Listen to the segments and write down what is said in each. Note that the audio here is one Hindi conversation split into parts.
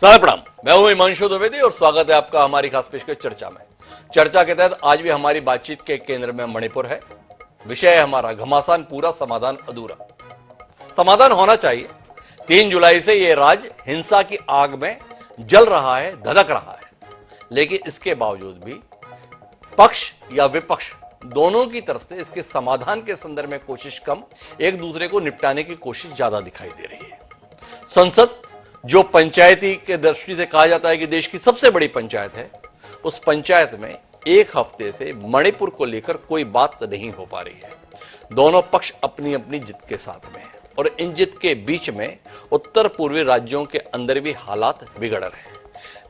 सादर प्रणाम। मैं हूं हिमांशु द्विवेदी और स्वागत है आपका हमारी खास पेशकश चर्चा में। चर्चा के तहत आज भी हमारी बातचीत के केंद्र में मणिपुर है। विषय है हमारा घमासान पूरा, समाधान अधूरा। समाधान होना चाहिए। 3 जुलाई से यह राज्य हिंसा की आग में जल रहा है, धधक रहा है, लेकिन इसके बावजूद भी पक्ष या विपक्ष दोनों की तरफ से इसके समाधान के संदर्भ में कोशिश कम, एक दूसरे को निपटाने की कोशिश ज्यादा दिखाई दे रही है। संसद, जो पंचायती के दृष्टि से कहा जाता है कि देश की सबसे बड़ी पंचायत है, उस पंचायत में एक हफ्ते से मणिपुर को लेकर कोई बात नहीं हो पा रही है। दोनों पक्ष अपनी अपनी जिद के साथ में हैं और इन जिद के बीच में उत्तर पूर्वी राज्यों के अंदर भी हालात बिगड़ रहे हैं।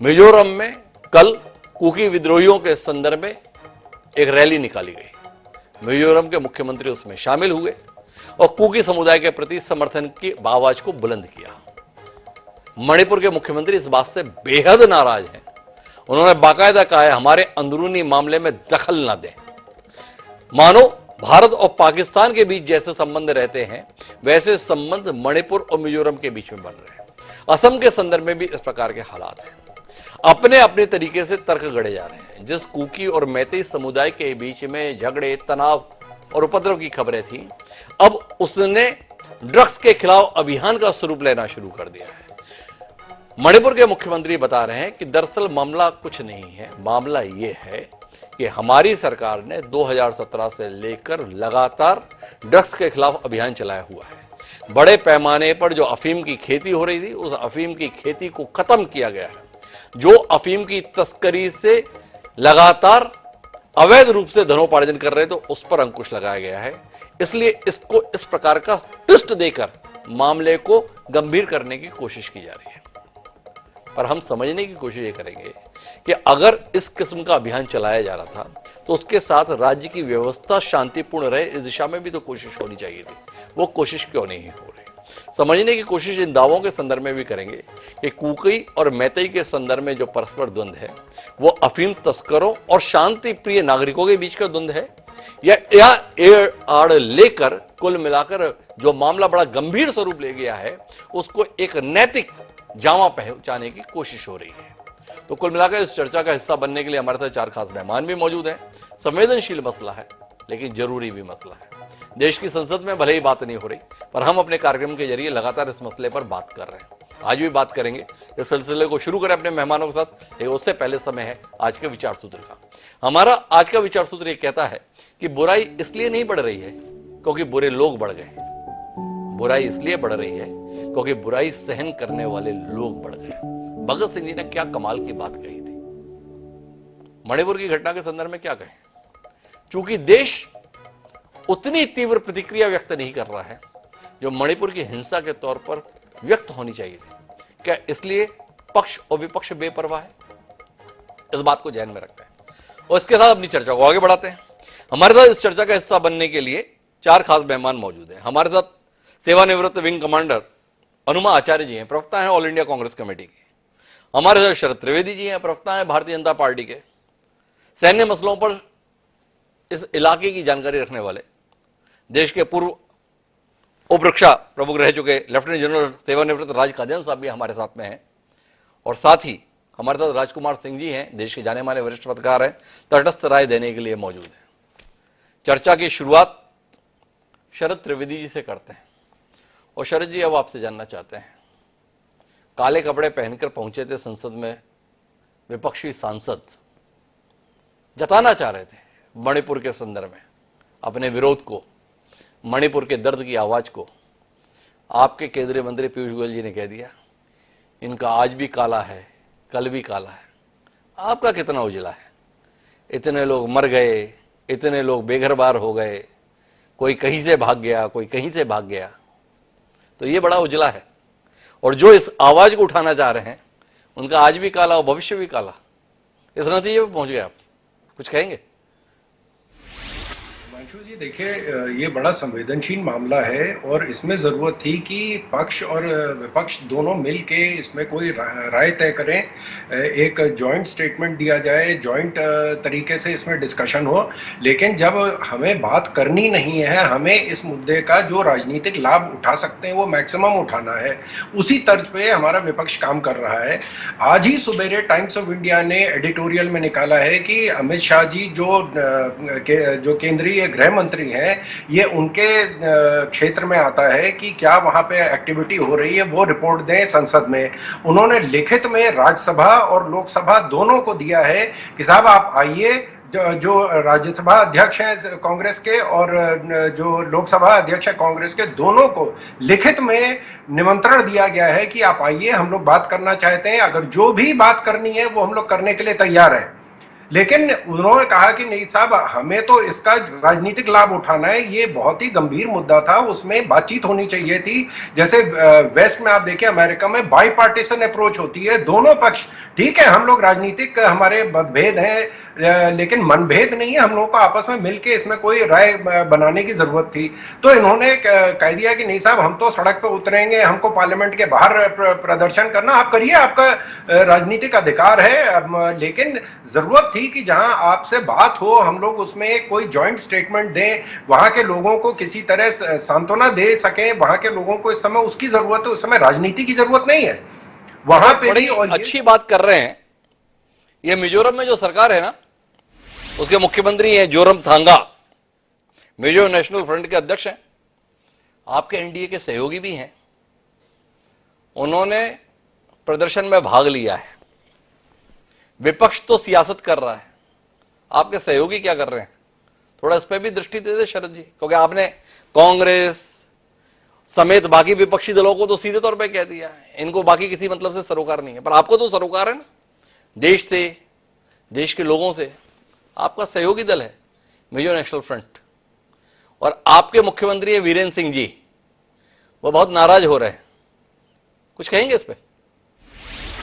मिजोरम में कल कुकी विद्रोहियों के संदर्भ में एक रैली निकाली गई। मिजोरम के मुख्यमंत्री उसमें शामिल हुए और कुकी समुदाय के प्रति समर्थन की आवाज को बुलंद किया। मणिपुर के मुख्यमंत्री इस बात से बेहद नाराज हैं। उन्होंने बाकायदा कहा है, हमारे अंदरूनी मामले में दखल ना दें। मानो भारत और पाकिस्तान के बीच जैसे संबंध रहते हैं, वैसे संबंध मणिपुर और मिजोरम के बीच में बन रहे हैं। असम के संदर्भ में भी इस प्रकार के हालात हैं। अपने अपने तरीके से तर्क गढ़े जा रहे हैं। जिस कुकी और मैतेई समुदाय के बीच में झगड़े, तनाव और उपद्रव की खबरें थी, अब उसने ड्रग्स के खिलाफ अभियान का स्वरूप लेना शुरू कर दिया है। मणिपुर के मुख्यमंत्री बता रहे हैं कि दरअसल मामला कुछ नहीं है, मामला यह है कि हमारी सरकार ने 2017 से लेकर लगातार ड्रग्स के खिलाफ अभियान चलाया हुआ है। बड़े पैमाने पर जो अफीम की खेती हो रही थी, उस अफीम की खेती को खत्म किया गया है। जो अफीम की तस्करी से लगातार अवैध रूप से धनोपार्जन कर रहे थे, उस पर अंकुश लगाया गया है। इसलिए इसको इस प्रकार का ट्विस्ट देकर मामले को गंभीर करने की कोशिश की जा रही है। पर हम समझने की कोशिश ये करेंगे कि अगर इस किस्म का अभियान चलाया जा रहा था, तो उसके साथ राज्य की व्यवस्था शांतिपूर्ण रहे, इस दिशा में भी तो कोशिश होनी चाहिए थी। वो कोशिश क्यों नहीं हो रही, समझने की कोशिश इन दावों के संदर्भ में भी करेंगे कि कुकी और मैतेई के संदर्भ में जो परस्पर द्वंद्व है, वो अफीम तस्करों और शांति प्रिय नागरिकों के बीच का द्वंद्व है या एड़ आड़ लेकर कुल मिलाकर जो मामला बड़ा गंभीर स्वरूप ले गया है, उसको एक नैतिक जामा पहुंचाने की कोशिश हो रही है। तो कुल मिलाकर इस चर्चा का हिस्सा बनने के लिए हमारे साथ 4 खास मेहमान भी मौजूद हैं। संवेदनशील मसला है, लेकिन जरूरी भी मसला है। देश की संसद में भले ही बात नहीं हो रही, पर हम अपने कार्यक्रम के जरिए लगातार इस मसले पर बात कर रहे हैं। आज भी बात करेंगे। इस सिलसिले को शुरू करें अपने मेहमानों के साथ, लेकिन उससे पहले समय है आज के विचार सूत्र का। हमारा आज का विचार सूत्र ये कहता है कि बुराई इसलिए नहीं बढ़ रही है क्योंकि बुरे लोग बढ़ गए। बुराई इसलिए बढ़ रही है क्योंकि बुराई सहन करने वाले लोग बढ़ गए। भगत सिंह जी ने क्या कमाल की बात कही थी। मणिपुर की घटना के संदर्भ में क्या कहें, चूंकि देश उतनी तीव्र प्रतिक्रिया व्यक्त नहीं कर रहा है जो मणिपुर की हिंसा के तौर पर व्यक्त होनी चाहिए थी। क्या इसलिए पक्ष और विपक्ष बेपरवाह है? इस बात को ध्यान में रखते हैं और इसके साथ अपनी चर्चा को आगे बढ़ाते हैं। हमारे साथ इस चर्चा का हिस्सा बनने के लिए 4 खास मेहमान मौजूद हैं। हमारे साथ सेवानिवृत्त विंग कमांडर अनुमा आचार्य जी हैं, प्रवक्ता हैं ऑल इंडिया कांग्रेस कमेटी के। हमारे साथ शरद त्रिवेदी जी हैं, प्रवक्ता हैं भारतीय जनता पार्टी के। सैन्य मसलों पर इस इलाके की जानकारी रखने वाले देश के पूर्व उप रक्षा प्रमुख रह चुके लेफ्टिनेंट जनरल सेवानिवृत्त राज कादियान साहब भी हमारे साथ में हैं। और साथ ही हमारे साथ राजकुमार सिंह जी हैं, देश के जाने माने वरिष्ठ पत्रकार हैं, तटस्थ राय देने के लिए मौजूद हैं। चर्चा की शुरुआत शरद त्रिवेदी जी से करते हैं। और शरद जी, अब आपसे जानना चाहते हैं, काले कपड़े पहनकर पहुंचे थे संसद में विपक्षी सांसद, जताना चाह रहे थे मणिपुर के संदर्भ में अपने विरोध को, मणिपुर के दर्द की आवाज को। आपके केंद्रीय मंत्री पीयूष गोयल जी ने कह दिया, इनका आज भी काला है, कल भी काला है। आपका कितना उजला है? इतने लोग मर गए, इतने लोग बेघर-बार हो गए, कोई कहीं से भाग गया, कोई कहीं से भाग गया, तो ये बड़ा उजला है। और जो इस आवाज को उठाना चाह रहे हैं, उनका आज भी काला और भविष्य भी काला। इस नतीजे पर पहुंच गए आप, कुछ कहेंगे? हिमांशु जी देखिए, ये बड़ा संवेदनशील मामला है और इसमें जरूरत थी कि पक्ष और विपक्ष दोनों मिल के इसमें कोई राय तय करें, एक जॉइंट स्टेटमेंट दिया जाए, जॉइंट तरीके से इसमें डिस्कशन हो। लेकिन जब हमें बात करनी नहीं है, हमें इस मुद्दे का जो राजनीतिक लाभ उठा सकते हैं वो मैक्सिमम उठाना है, उसी तर्ज पे हमारा विपक्ष काम कर रहा है। आज ही सुबेरे टाइम्स ऑफ इंडिया ने एडिटोरियल में निकाला है कि अमित शाह जी जो केंद्रीय गृह मंत्री हैं, ये उनके क्षेत्र में आता है कि क्या वहां पे एक्टिविटी हो रही है वो रिपोर्ट दें संसद में। उन्होंने लिखित में राज्यसभा और लोकसभा दोनों को दिया है कि साहब आप आइए, जो राज्यसभा अध्यक्ष हैं कांग्रेस के और जो लोकसभा अध्यक्ष है कांग्रेस के, दोनों को लिखित में निमंत्रण दिया गया है कि आप आइए, हम लोग बात करना चाहते हैं, अगर जो भी बात करनी है वो हम लोग करने के लिए तैयार हैं। लेकिन उन्होंने कहा कि नहीं साहब, हमें तो इसका राजनीतिक लाभ उठाना है, ये बहुत ही गंभीर मुद्दा था, उसमें बातचीत होनी चाहिए थी। जैसे वेस्ट में आप देखिए, अमेरिका में बाई पार्टीशन अप्रोच होती है, दोनों पक्ष, ठीक है हम लोग राजनीतिक हमारे मतभेद हैं लेकिन मनभेद नहीं है, हम लोगों को आपस में मिलकर इसमें कोई राय बनाने की जरूरत थी। तो इन्होंने कह दिया कि नहीं साहब, हम तो सड़क पर उतरेंगे, हमको पार्लियामेंट के बाहर प्रदर्शन करना, आप करिए, आपका राजनीतिक अधिकार है। लेकिन जरूरत थी कि जहां आपसे बात हो, हम लोग उसमें कोई जॉइंट स्टेटमेंट दें, वहां के लोगों को किसी तरह सांत्वना दे सकें। वहां के लोगों को इस समय उसकी जरूरत है, उस समय राजनीति की जरूरत नहीं है वहां पे भी। और अच्छी बात कर रहे हैं। ये मिजोरम में जो सरकार है ना, उसके मुख्यमंत्री हैं जोरमथांगा, मिजो नेशनल फ्रंट के अध्यक्ष हैं, आपके एनडीए के सहयोगी भी हैं। उन्होंने प्रदर्शन में भाग लिया है। विपक्ष तो सियासत कर रहा है, आपके सहयोगी क्या कर रहे हैं? थोड़ा इस पर भी दृष्टि दे दे शरद जी, क्योंकि आपने कांग्रेस समेत बाकी विपक्षी दलों को तो सीधे तौर पे कह दिया है इनको बाकी किसी मतलब से सरोकार नहीं है, पर आपको तो सरोकार है ना, देश से, देश के लोगों से। आपका सहयोगी दल है मिजो नेशनल फ्रंट, और आपके मुख्यमंत्री है वीरेंद्र सिंह जी, वो बहुत नाराज हो रहे हैं, कुछ कहेंगे इस पे?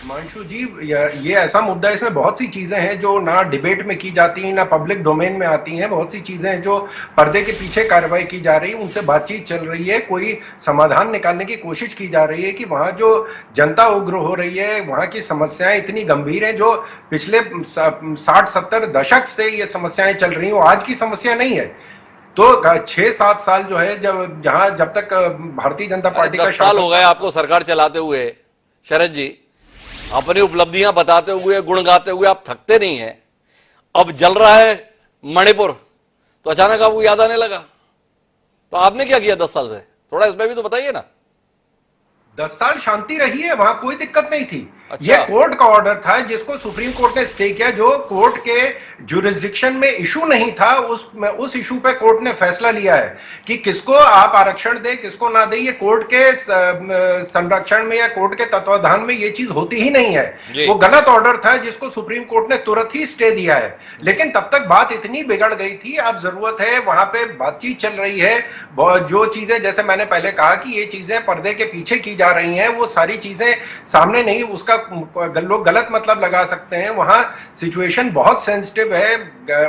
हिमांशु जी, ये ऐसा मुद्दा है, इसमें बहुत सी चीजें हैं जो ना डिबेट में की जाती हैं, ना पब्लिक डोमेन में आती हैं। बहुत सी चीजें हैं जो पर्दे के पीछे कार्रवाई की जा रही है, उनसे बातचीत चल रही है, कोई समाधान निकालने की कोशिश की जा रही है कि वहां जो जनता उग्र हो रही है, वहां की समस्याएं इतनी गंभीर हैं जो पिछले 60-70 दशक से ये समस्याएं चल रही हैं, वो आज की समस्या नहीं है। तो 6-7 साल जो है, जब तक भारतीय जनता पार्टी का 10 साल हो गए आपको सरकार चलाते हुए शरद जी, अपनी उपलब्धियां बताते हुए, गुण गाते हुए आप थकते नहीं हैं। अब जल रहा है मणिपुर, तो अचानक आपको याद आने लगा। तो आपने क्या किया 10 साल से, थोड़ा इसमें भी तो बताइए ना। 10 साल शांति रही है, वहां कोई दिक्कत नहीं थी। अच्छा। यह कोर्ट का ऑर्डर था जिसको सुप्रीम कोर्ट ने स्टे किया, जो कोर्ट के जुरिस्डिक्शन में इशू नहीं था, उस इशू पे कोर्ट ने फैसला लिया है कि किसको आप आरक्षण दे, किसको ना दे। ये कोर्ट के संरक्षण में या कोर्ट के तत्वाधान में ये चीज होती ही नहीं है। वो गलत ऑर्डर था जिसको सुप्रीम कोर्ट ने तुरंत ही स्टे दिया है। लेकिन तब तक बात इतनी बिगड़ गई थी, अब जरूरत है, वहां पे बातचीत चल रही है। जो चीजें, जैसे मैंने पहले कहा कि ये चीजें पर्दे के पीछे की जा रही हैं, वो सारी चीजें सामने नहीं, उसका लोग गलत मतलब लगा सकते हैं। वहां सिचुएशन बहुत सेंसिटिव है,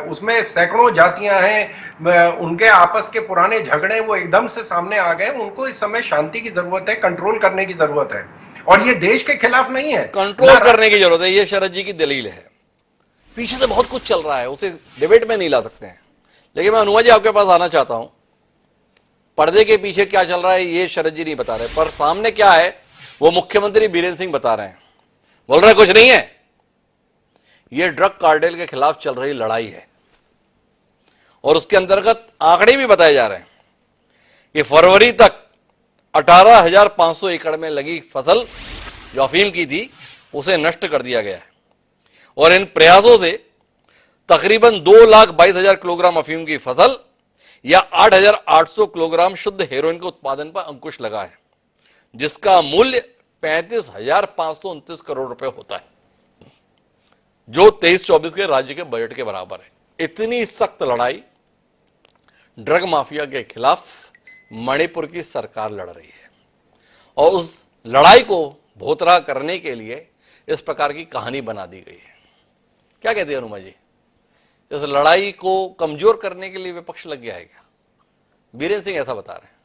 उसमें सैकड़ों जातियां हैं, उनके आपस के पुराने झगड़े वो एकदम से सामने आ गए। उनको इस समय शांति की जरूरत है, कंट्रोल करने की जरूरत है, और ये देश के खिलाफ नहीं है, कंट्रोल करने की जरूरत है। ये शरद जी की दलील है। पीछे से बहुत कुछ चल रहा है, उसे डिबेट में नहीं ला सकते हैं। लेकिन मैं अनुमा जी आपके पास आना चाहता हूं। पर्दे के पीछे क्या चल रहा है ये शरद जी नहीं बता रहे, पर सामने क्या है वो मुख्यमंत्री बीरेंद्र सिंह बता रहे हैं। बोल रहे कुछ नहीं है, ये ड्रग कार्टेल के खिलाफ चल रही लड़ाई है, और उसके अंतर्गत आंकड़े भी बताए जा रहे हैं कि फरवरी तक 18,500 एकड़ में लगी फसल जो अफीम की थी उसे नष्ट कर दिया गया है, और इन प्रयासों से तकरीबन 2,22,000 किलोग्राम अफीम की फसल या 8,800 किलोग्राम शुद्ध हेरोइन के उत्पादन पर अंकुश लगा है, जिसका मूल्य 35,529 करोड़ रुपए होता है, जो 23-24 के राज्य के बजट के बराबर है। इतनी सख्त लड़ाई ड्रग माफिया के खिलाफ मणिपुर की सरकार लड़ रही है, और उस लड़ाई को भोतरा करने के लिए इस प्रकार की कहानी बना दी गई है। क्या कहते हैं अनुमा जी, इस लड़ाई को कमजोर करने के लिए विपक्ष लग गया है क्या? बीरेंद्र सिंह ऐसा बता रहे हैं।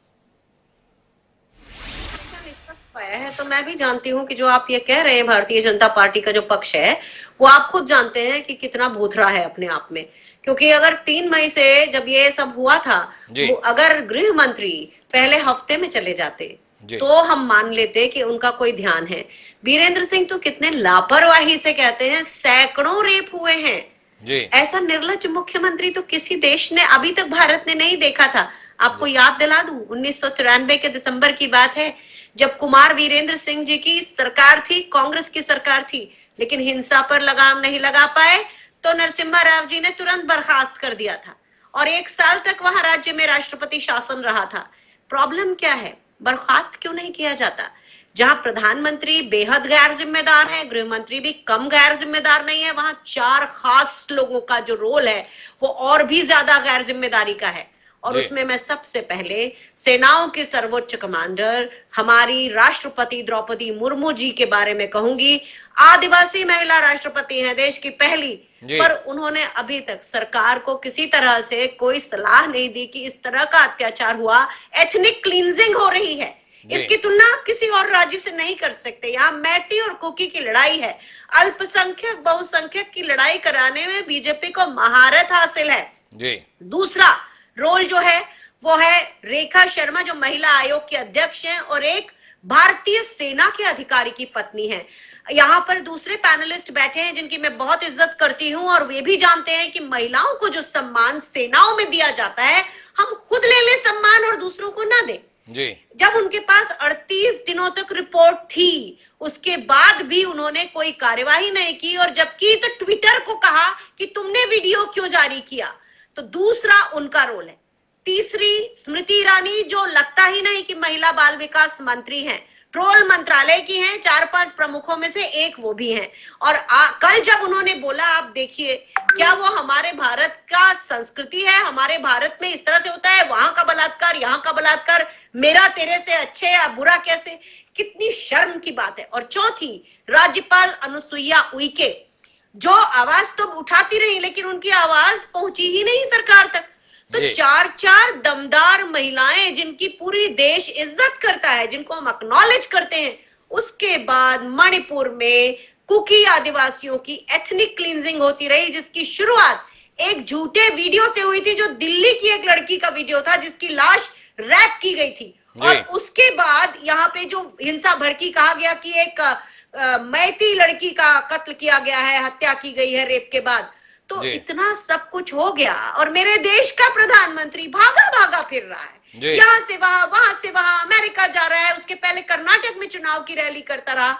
पाया है तो मैं भी जानती हूँ कि जो आप ये कह रहे हैं भारतीय जनता पार्टी का जो पक्ष है वो आप खुद जानते हैं कि कितना भूतरा है अपने आप में। क्योंकि अगर 3 मई से जब ये सब हुआ था, वो अगर गृह मंत्री पहले हफ्ते में चले जाते तो हम मान लेते कि उनका कोई ध्यान है। बीरेंद्र सिंह तो कितने लापरवाही से कहते हैं सैकड़ों रेप हुए हैं जी। ऐसा निर्लज्ज मुख्यमंत्री तो किसी देश ने अभी तक भारत ने नहीं देखा था। आपको याद दिला दूं 1993 के दिसंबर की बात है, जब कुमार वीरेंद्र सिंह जी की सरकार थी, कांग्रेस की सरकार थी, लेकिन हिंसा पर लगाम नहीं लगा पाए तो नरसिम्हा राव जी ने तुरंत बर्खास्त कर दिया था और 1 साल तक वहां राज्य में राष्ट्रपति शासन रहा था। प्रॉब्लम क्या है? बर्खास्त क्यों नहीं किया जाता? जहां प्रधानमंत्री बेहद गैर जिम्मेदार है, गृह मंत्री भी कम गैर जिम्मेदार नहीं है, वहां 4 खास लोगों का जो रोल है वो और भी ज्यादा गैर जिम्मेदारी का है। और उसमें मैं सबसे पहले सेनाओं के सर्वोच्च कमांडर हमारी राष्ट्रपति द्रौपदी मुर्मू जी के बारे में कहूंगी। आदिवासी महिला राष्ट्रपति हैं, देश की पहली, पर उन्होंने अभी तक सरकार को किसी तरह से कोई सलाह नहीं दी कि इस तरह का अत्याचार हुआ, एथनिक क्लींजिंग हो रही है। इसकी तुलना आप किसी और राज्य से नहीं कर सकते। यहाँ मैती और कुकी की लड़ाई है, अल्पसंख्यक बहुसंख्यक की लड़ाई कराने में बीजेपी को महारत हासिल है जी। दूसरा रोल जो है वो है रेखा शर्मा, जो महिला आयोग के अध्यक्ष हैं और एक भारतीय सेना के अधिकारी की पत्नी है। यहाँ पर दूसरे पैनलिस्ट बैठे हैं जिनकी मैं बहुत इज्जत करती हूँ और वे भी जानते हैं कि महिलाओं को जो सम्मान सेनाओं में दिया जाता है, हम खुद ले ले सम्मान और दूसरों को ना दे जी। जब उनके पास 38 दिनों तक रिपोर्ट थी, उसके बाद भी उन्होंने कोई कार्यवाही नहीं की और जब की तो ट्विटर को कहा कि तुमने वीडियो क्यों जारी किया। तो दूसरा उनका रोल है। तीसरी स्मृति ईरानी, जो लगता ही नहीं कि महिला बाल विकास मंत्री हैं, ट्रोल मंत्रालय की हैं, 4-5 प्रमुखों में से एक वो भी हैं। और कल जब उन्होंने बोला, आप देखिए क्या वो हमारे भारत का संस्कृति है, हमारे भारत में इस तरह से होता है, वहां का बलात्कार यहाँ का बलात्कार, मेरा तेरे से अच्छे या बुरा कैसे, कितनी शर्म की बात है। और चौथी राज्यपाल अनुसुईया उइके, जो आवाज तो उठाती रही लेकिन उनकी आवाज पहुंची ही नहीं सरकार तक। तो 4 दमदार महिलाएं जिनकी पूरी देश इज्जत करता है, जिनको हम एक्नॉलेज करते हैं, उसके बाद मणिपुर में कुकी आदिवासियों की एथनिक क्लींजिंग होती रही, जिसकी शुरुआत एक झूठे वीडियो से हुई थी, जो दिल्ली की एक लड़की का वीडियो था जिसकी लाश रैप की गई थी। और उसके बाद यहाँ पे जो हिंसा भड़की, कहा गया कि एक मैती लड़की का कत्ल किया गया है, हत्या की गई है रेप के बाद। तो इतना सब कुछ हो गया और मेरे देश का प्रधानमंत्री भागा भागा फिर रहा है, यहाँ से वहां से वहां, अमेरिका जा रहा है, उसके पहले कर्नाटक में चुनाव की रैली करता रहा।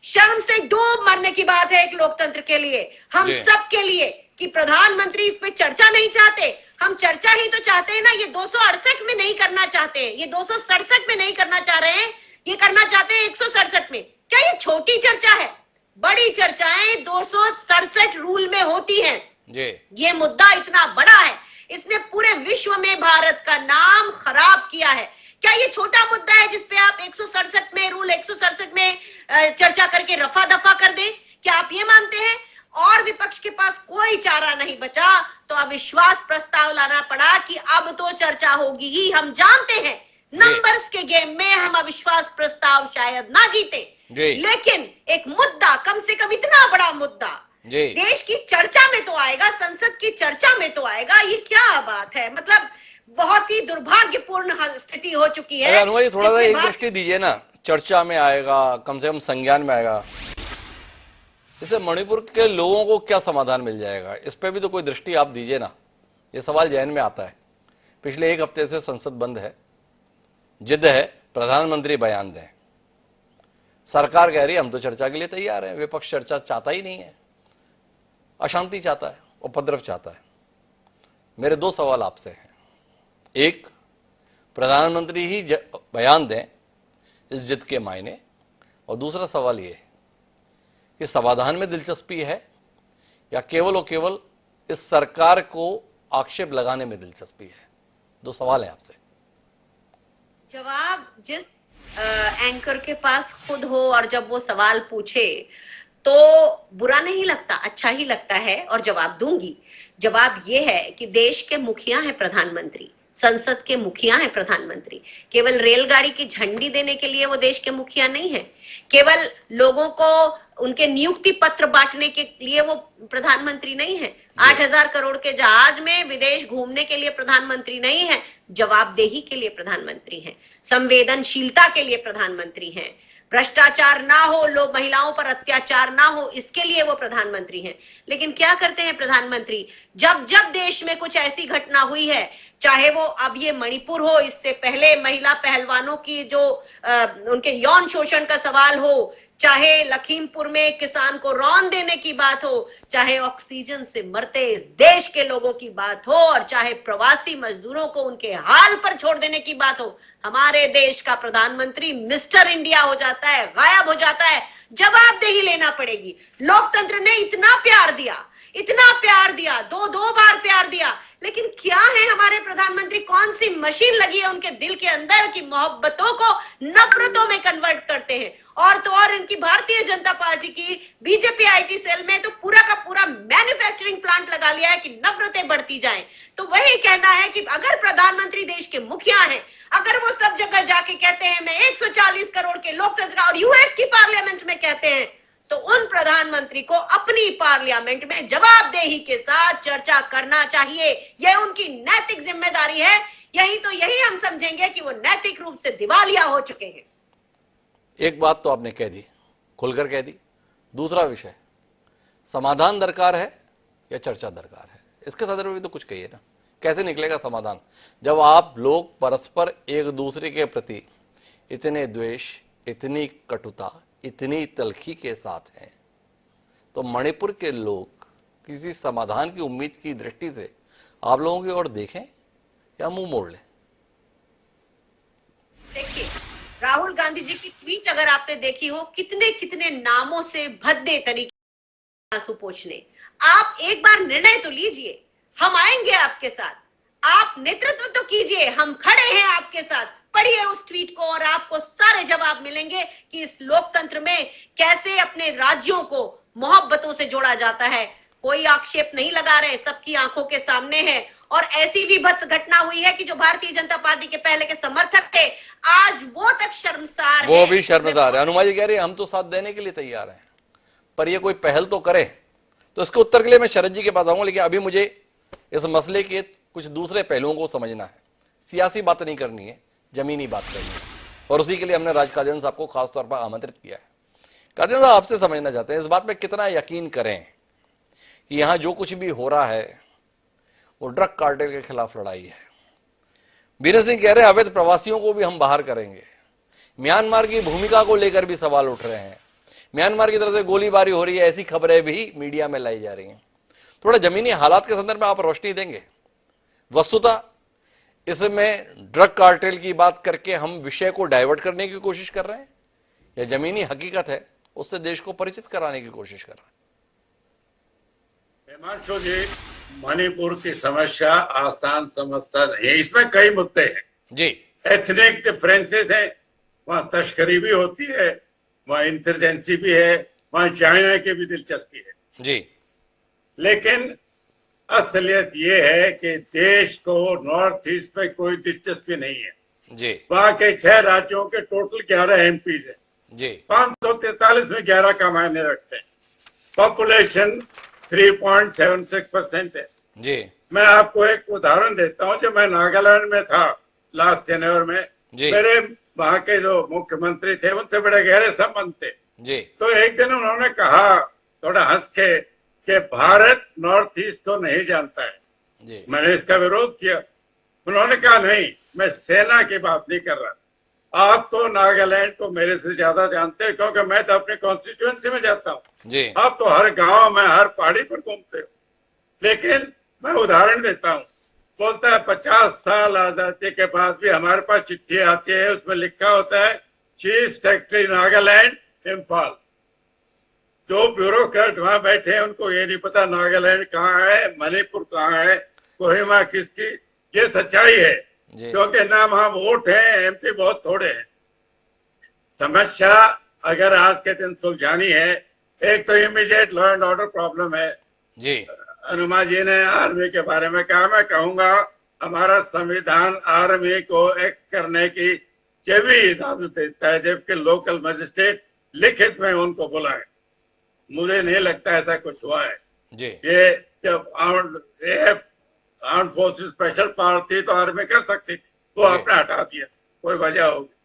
शर्म से डूब मरने की बात है एक लोकतंत्र के लिए, हम सब के लिए, कि प्रधानमंत्री इस पे चर्चा नहीं चाहते। हम चर्चा ही तो चाहते हैं ना, ये 268 में नहीं करना चाहते, ये 267 में नहीं करना चाह रहे हैं, ये करना चाहते हैं 167 में। क्या ये छोटी चर्चा है? बड़ी चर्चाएं 267 रूल में होती हैं। ये मुद्दा इतना बड़ा है, इसने पूरे विश्व में भारत का नाम खराब किया है। क्या ये छोटा मुद्दा है जिसपे आप 167 में, रूल 167 में चर्चा करके रफा दफा कर दें? क्या आप ये मानते हैं? और विपक्ष के पास कोई चारा नहीं बचा तो अविश्वास प्रस्ताव लाना पड़ा कि अब तो चर्चा होगी ही। हम जानते हैं नंबर्स के गेम में हम अविश्वास प्रस्ताव शायद ना जीते, लेकिन एक मुद्दा, कम से कम इतना बड़ा मुद्दा देश की चर्चा में तो आएगा, संसद की चर्चा में तो आएगा। ये क्या बात है? मतलब बहुत ही दुर्भाग्यपूर्ण स्थिति हो चुकी है। थोड़ा सा एक दृष्टि दीजिए ना, चर्चा में आएगा, कम से कम संज्ञान में आएगा, इससे मणिपुर के लोगों को क्या समाधान मिल जाएगा? इस पे भी तो कोई दृष्टि आप दीजिए ना। ये सवाल जहन में आता है। पिछले 1 हफ्ते से संसद बंद है, जिद है प्रधानमंत्री बयान दें। सरकार कह रही है हम तो चर्चा के लिए तैयार हैं, विपक्ष चर्चा चाहता ही नहीं है, अशांति चाहता है, उपद्रव चाहता है। मेरे 2 सवाल आपसे हैं। एक, प्रधानमंत्री ही बयान दें इस जिद के मायने, और दूसरा सवाल ये कि समाधान में दिलचस्पी है या केवल और केवल इस सरकार को आक्षेप लगाने में दिलचस्पी है? 2 सवाल है आपसे। जवाब जिस एंकर के पास खुद हो और जब वो सवाल पूछे तो बुरा नहीं लगता, अच्छा ही लगता है और जवाब दूंगी। जवाब ये है कि देश के मुखिया हैं प्रधानमंत्री, संसद के मुखिया हैं प्रधानमंत्री। केवल रेलगाड़ी की झंडी देने के लिए वो देश के मुखिया नहीं है, केवल लोगों को उनके नियुक्ति पत्र बांटने के लिए वो प्रधानमंत्री नहीं है, 8,000 करोड़ के जहाज में विदेश घूमने के लिए प्रधानमंत्री नहीं है, जवाबदेही के लिए प्रधानमंत्री हैं, संवेदनशीलता के लिए प्रधानमंत्री हैं, भ्रष्टाचार ना हो, लोग महिलाओं पर अत्याचार ना हो, इसके लिए वो प्रधानमंत्री हैं। लेकिन क्या करते हैं प्रधानमंत्री? जब जब देश में कुछ ऐसी घटना हुई है, चाहे वो अब ये मणिपुर हो, इससे पहले महिला पहलवानों की जो उनके यौन शोषण का सवाल हो, चाहे लखीमपुर में किसान को रौन देने की बात हो, चाहे ऑक्सीजन से मरते इस देश के लोगों की बात हो, और चाहे प्रवासी मजदूरों को उनके हाल पर छोड़ देने की बात हो, हमारे देश का प्रधानमंत्री मिस्टर इंडिया हो जाता है, गायब हो जाता है। जवाबदेही लेना पड़ेगी। लोकतंत्र ने इतना प्यार दिया, इतना प्यार दिया, दो बार प्यार दिया, लेकिन क्या है हमारे प्रधानमंत्री, कौन सी मशीन लगी है उनके दिल के अंदर की मोहब्बतों को नफरतों में कन्वर्ट करते हैं। और तो और इनकी भारतीय जनता पार्टी की बीजेपी आईटी सेल में तो पूरा का पूरा मैन्युफैक्चरिंग प्लांट लगा लिया है कि नफरतें बढ़ती जाएं। तो वही कहना है कि अगर प्रधानमंत्री देश के मुखिया हैं, अगर वो सब जगह जाके कहते हैं मैं 140 करोड़ के लोकतंत्र का, और यूएस की पार्लियामेंट में कहते हैं, तो उन प्रधानमंत्री को अपनी पार्लियामेंट में जवाबदेही के साथ चर्चा करना चाहिए। यह उनकी नैतिक जिम्मेदारी है। यही हम समझेंगे कि वो नैतिक रूप से दिवालिया हो चुके हैं। एक बात तो आपने कह दी, खुलकर कह दी। दूसरा विषय, समाधान दरकार है या चर्चा दरकार है? इसके संदर्भ में भी तो कुछ कहिए ना, कैसे निकलेगा समाधान जब आप लोग परस्पर एक दूसरे के प्रति इतने द्वेष, इतनी कटुता, इतनी तलखी के साथ हैं? तो मणिपुर के लोग किसी समाधान की उम्मीद की दृष्टि से आप लोगों की ओर देखें या मुंह मोड़ लें? देखिए, राहुल गांधी जी की ट्वीट अगर आपने देखी हो, कितने कितने नामों से भद्दे तरीके आंसू पोंछने। आप एक बार निर्णय तो लीजिए, हम आएंगे आपके साथ, आप नेतृत्व तो कीजिए, हम खड़े हैं आपके साथ। पढ़िए उस ट्वीट को और आपको सारे जवाब मिलेंगे कि इस लोकतंत्र में कैसे अपने राज्यों को मोहब्बतों से जोड़ा जाता है। कोई आक्षेप नहीं लगा रहे, सबकी आंखों के सामने है। और ऐसी भी भत्स घटना हुई है कि जो भारतीय जनता पार्टी के पहले के समर्थक थे, आज वो तक शर्मसार वो भी शर्मसार है। अनुमा जी कह रही है हम तो साथ देने के लिए तैयार हैं, पर ये कोई पहल तो करे। तो इसके उत्तर के लिए मैं शरद जी के पास आऊंगा, लेकिन अभी मुझे इस मसले के कुछ दूसरे पहलुओं को समझना है। सियासी बात नहीं करनी है, जमीनी बात करनी है, और उसी के लिए हमने राज कादियान साहब को खासतौर पर आमंत्रित किया है। कादियान साहब, आपसे समझना चाहते हैं इस बात में कितना यकीन करें कि यहां जो कुछ भी हो रहा है वो ड्रग कार्टेल के खिलाफ लड़ाई है। बीरेंद्र सिंह कह रहे हैं अवैध प्रवासियों को भी हम बाहर करेंगे। म्यांमार की भूमिका को लेकर भी सवाल उठ रहे हैं। म्यांमार की तरफ से गोलीबारी हो रही है, ऐसी खबरें भी मीडिया में लाई जा रही हैं। थोड़ा जमीनी हालात के संदर्भ में आप रोशनी देंगे? वस्तुतः इसमें ड्रग कार्टेल की बात करके हम विषय को डाइवर्ट करने की कोशिश कर रहे हैं या जमीनी हकीकत है उससे देश को परिचित कराने की कोशिश कर रहे हैं? हिमांशु जी, मणिपुर की समस्या आसान समस्या नहीं है, इसमें कई मुद्दे हैं जी। एथनिक डिफरेंसेस है, वहाँ तस्करी भी होती है, वहाँ इंसर्जेंसी भी है, वहाँ चाइना की भी दिलचस्पी है जी। लेकिन असलियत ये है कि देश को नॉर्थ ईस्ट में कोई दिलचस्पी नहीं है जी। वहाँ के 6 राज्यों के टोटल 11 एमपीज है जी। 543 में 11 का मायने रखते हैं। पॉपुलेशन 3.76% है जी। मैं आपको एक उदाहरण देता हूँ। जब मैं नागालैंड में था लास्ट जनवरी में, मेरे वहाँ के जो मुख्यमंत्री थे उनसे बड़े गहरे संबंध थे जी। तो एक दिन उन्होंने कहा थोड़ा हंस के कि भारत नॉर्थ ईस्ट को नहीं जानता है जी। मैंने इसका विरोध किया। उन्होंने कहा नहीं, मैं सेना की बात नहीं कर रहा, आप तो नागालैंड को मेरे से ज्यादा जानते हैं क्योंकि मैं तो अपने कॉन्स्टिट्यूएंसी में जाता हूँ जी। आप तो हर गांव में हर पहाड़ी पर घूमते हो। लेकिन मैं उदाहरण देता हूँ, बोलता है 50 साल आजादी के बाद भी हमारे पास चिट्ठी आती है, उसमें लिखा होता है चीफ सेक्रेटरी नागालैंड इम्फाल। जो ब्यूरोक्रेट वहां बैठे हैं उनको ये नहीं पता नागालैंड कहाँ है, मणिपुर कहाँ है, कोहिमा किसकी। ये सच्चाई है क्योंकि ना वहां वोट है, एमपी बहुत थोड़े हैं। समस्या अगर आज के दिन सुलझानी है एक तो immediate law and order problem है। जी हनुमान जी ने आर्मी के बारे में कहा, मैं कहूंगा हमारा संविधान आर्मी को एक्ट करने की जब भी इजाजत देता है जबकि लोकल मजिस्ट्रेट लिखित में उनको बुलाए। मुझे नहीं लगता ऐसा कुछ हुआ है। जी ये जब आर्म फोर्सेस स्पेशल पावर थी तो आर्मी कर सकती थी, वो आपने हटा दिया, कोई वजह होगी।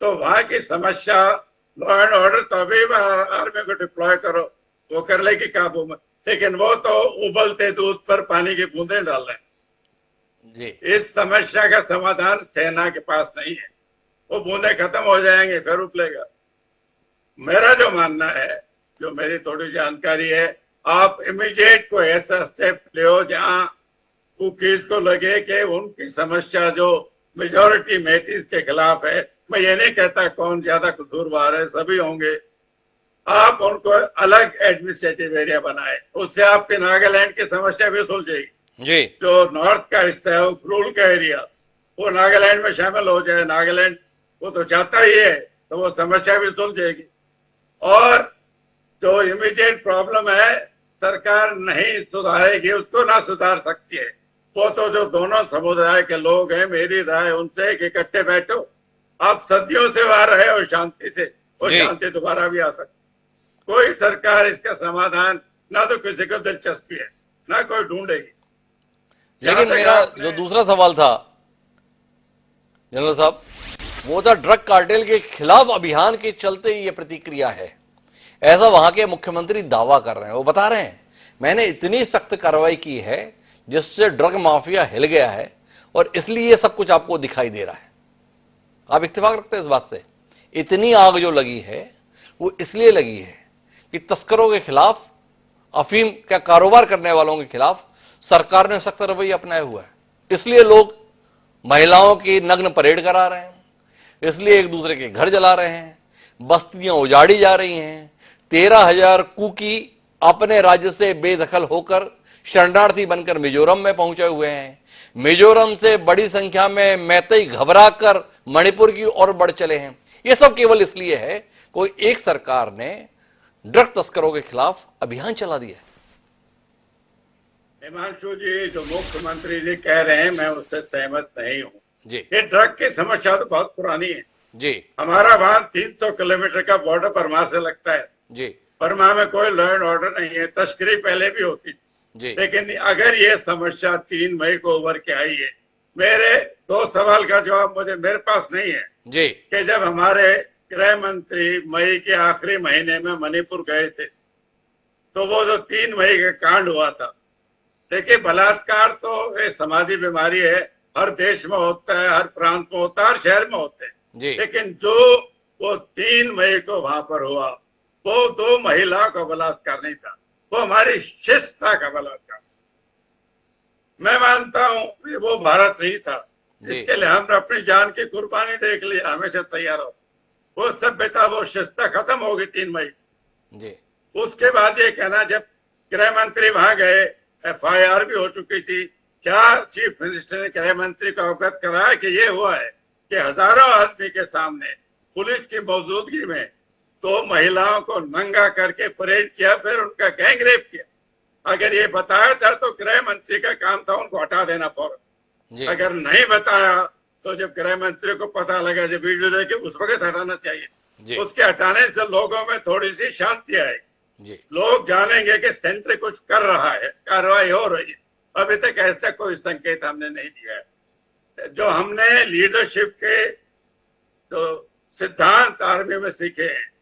तो वहां की समस्या लॉ एंड ऑर्डर तो अभी आर्मी को डिप्लॉय करो, वो कर लेगी काबू में, लेकिन वो तो उबलते दूध पर पानी की बूंदें डाल रहे हैं। जी इस समस्या का समाधान सेना के पास नहीं है। वो बूंदे खत्म हो जाएंगे फिर उबलेगा। मेरा जो मानना है, जो मेरी थोड़ी जानकारी है, आप इमीडिएट को ऐसा स्टेप ले जहां कुकीज को लगे कि उनकी समस्या जो मेजॉरिटी मैथीज के खिलाफ है, मैं ये नहीं कहता कौन ज्यादा कसूरवार है, सभी होंगे, आप उनको अलग एडमिनिस्ट्रेटिव एरिया बनाए, उससे आपके नागालैंड की समस्या भी सुलझेगी। जी जो नॉर्थ का हिस्सा है उखरूल का एरिया, वो नागालैंड में शामिल हो जाए। नागालैंड वो तो चाहता ही है, तो वो समस्या भी सुलझेगी। और जो इमीडिएट प्रॉब्लम है सरकार नहीं सुधारेगी, उसको ना सुधार सकती है। वो तो जो दोनों समुदाय के लोग हैं, मेरी राय उनसे इकट्ठे बैठो। आप सदियों से वहां रहे हो शांति से, वो शांति दोबारा भी आ सकती। कोई सरकार इसका समाधान ना तो किसी को दिलचस्पी है, ना कोई ढूंढेगी। लेकिन मेरा जो दूसरा सवाल था जनरल साहब, वो था ड्रग कार्टेल के खिलाफ अभियान के चलते ये प्रतिक्रिया है, ऐसा वहां के मुख्यमंत्री दावा कर रहे हैं। वो बता रहे हैं मैंने इतनी सख्त कार्रवाई की है जिससे ड्रग माफिया हिल गया है और इसलिए ये सब कुछ आपको दिखाई दे रहा है। आप इत्तेफाक रखते हैं इस बात से? इतनी आग जो लगी है वो इसलिए लगी है कि तस्करों के खिलाफ, अफीम का कारोबार करने वालों के खिलाफ सरकार ने सख्त रवैया अपनाया हुआ है। इसलिए लोग महिलाओं की नग्न परेड करा रहे हैं, इसलिए एक दूसरे के घर जला रहे हैं, बस्तियां उजाड़ी जा रही हैं। 13,000 कुकी अपने राज्य से बेदखल होकर शरणार्थी बनकर मिजोरम में पहुंचे हुए हैं। मिजोरम से बड़ी संख्या में मैतेई घबराकर मणिपुर की ओर बढ़ चले हैं। यह सब केवल इसलिए है कोई एक सरकार ने ड्रग तस्करों के खिलाफ अभियान चला दिया है। हिमांशु जी, जो मुख्यमंत्री जी कह रहे हैं मैं उससे सहमत नहीं हूँ जी ये ड्रग की समस्या तो बहुत पुरानी है जी हमारा वहां 300 किलोमीटर का बॉर्डर बर्मा से लगता है जी बर्मा में कोई लॉ एंड ऑर्डर नहीं है। तस्करी पहले भी होती थी जी लेकिन अगर ये समस्या 3 मई को उभर के आई है, मेरे 2 सवाल का जवाब मेरे पास नहीं है जी कि जब हमारे गृह मंत्री मई के आखिरी महीने में मणिपुर गए थे तो वो जो 3 मई का कांड हुआ था, देखिए बलात्कार तो एक समाजी बीमारी है, हर देश में होता है, हर प्रांत में होता है, हर शहर में होते हैं जी लेकिन जो वो 3 मई को वहां पर हुआ वो 2 महिलाओं का बलात्कार नहीं था, वो हमारी शिष्टता का बलात्कार। मैं मानता हूं वो भारत नहीं था जिसके लिए हमने अपनी जान की कुर्बानी देख ली, हमेशा तैयार हो। वो सभ्यता, वो शिष्टता खत्म हो गई 3 मई जी। उसके बाद ये कहना, जब गृह मंत्री वहां गए, FIR भी हो चुकी थी, क्या चीफ मिनिस्टर ने गृह मंत्री को अवगत कराया कि ये हुआ है कि हजारों आदमी के सामने पुलिस की मौजूदगी में 2 महिलाओं को नंगा करके परेड किया, फिर उनका गैंग रेप किया। अगर ये बताया था तो गृह मंत्री का काम था उनको हटा देना फौरन। अगर नहीं बताया तो जब गृह मंत्री को पता लगा, जब वीडियो देखे, उस वक्त हटाना चाहिए। उसके हटाने से लोगों में थोड़ी सी शांति आएगी, लोग जानेंगे कि सेंटर कुछ कर रहा है, कार्रवाई हो रही है। अभी तक ऐसा कोई संकेत हमने नहीं दिया है। जो हमने लीडरशिप के तो सिद्धांत आर्मी में सीखे हैं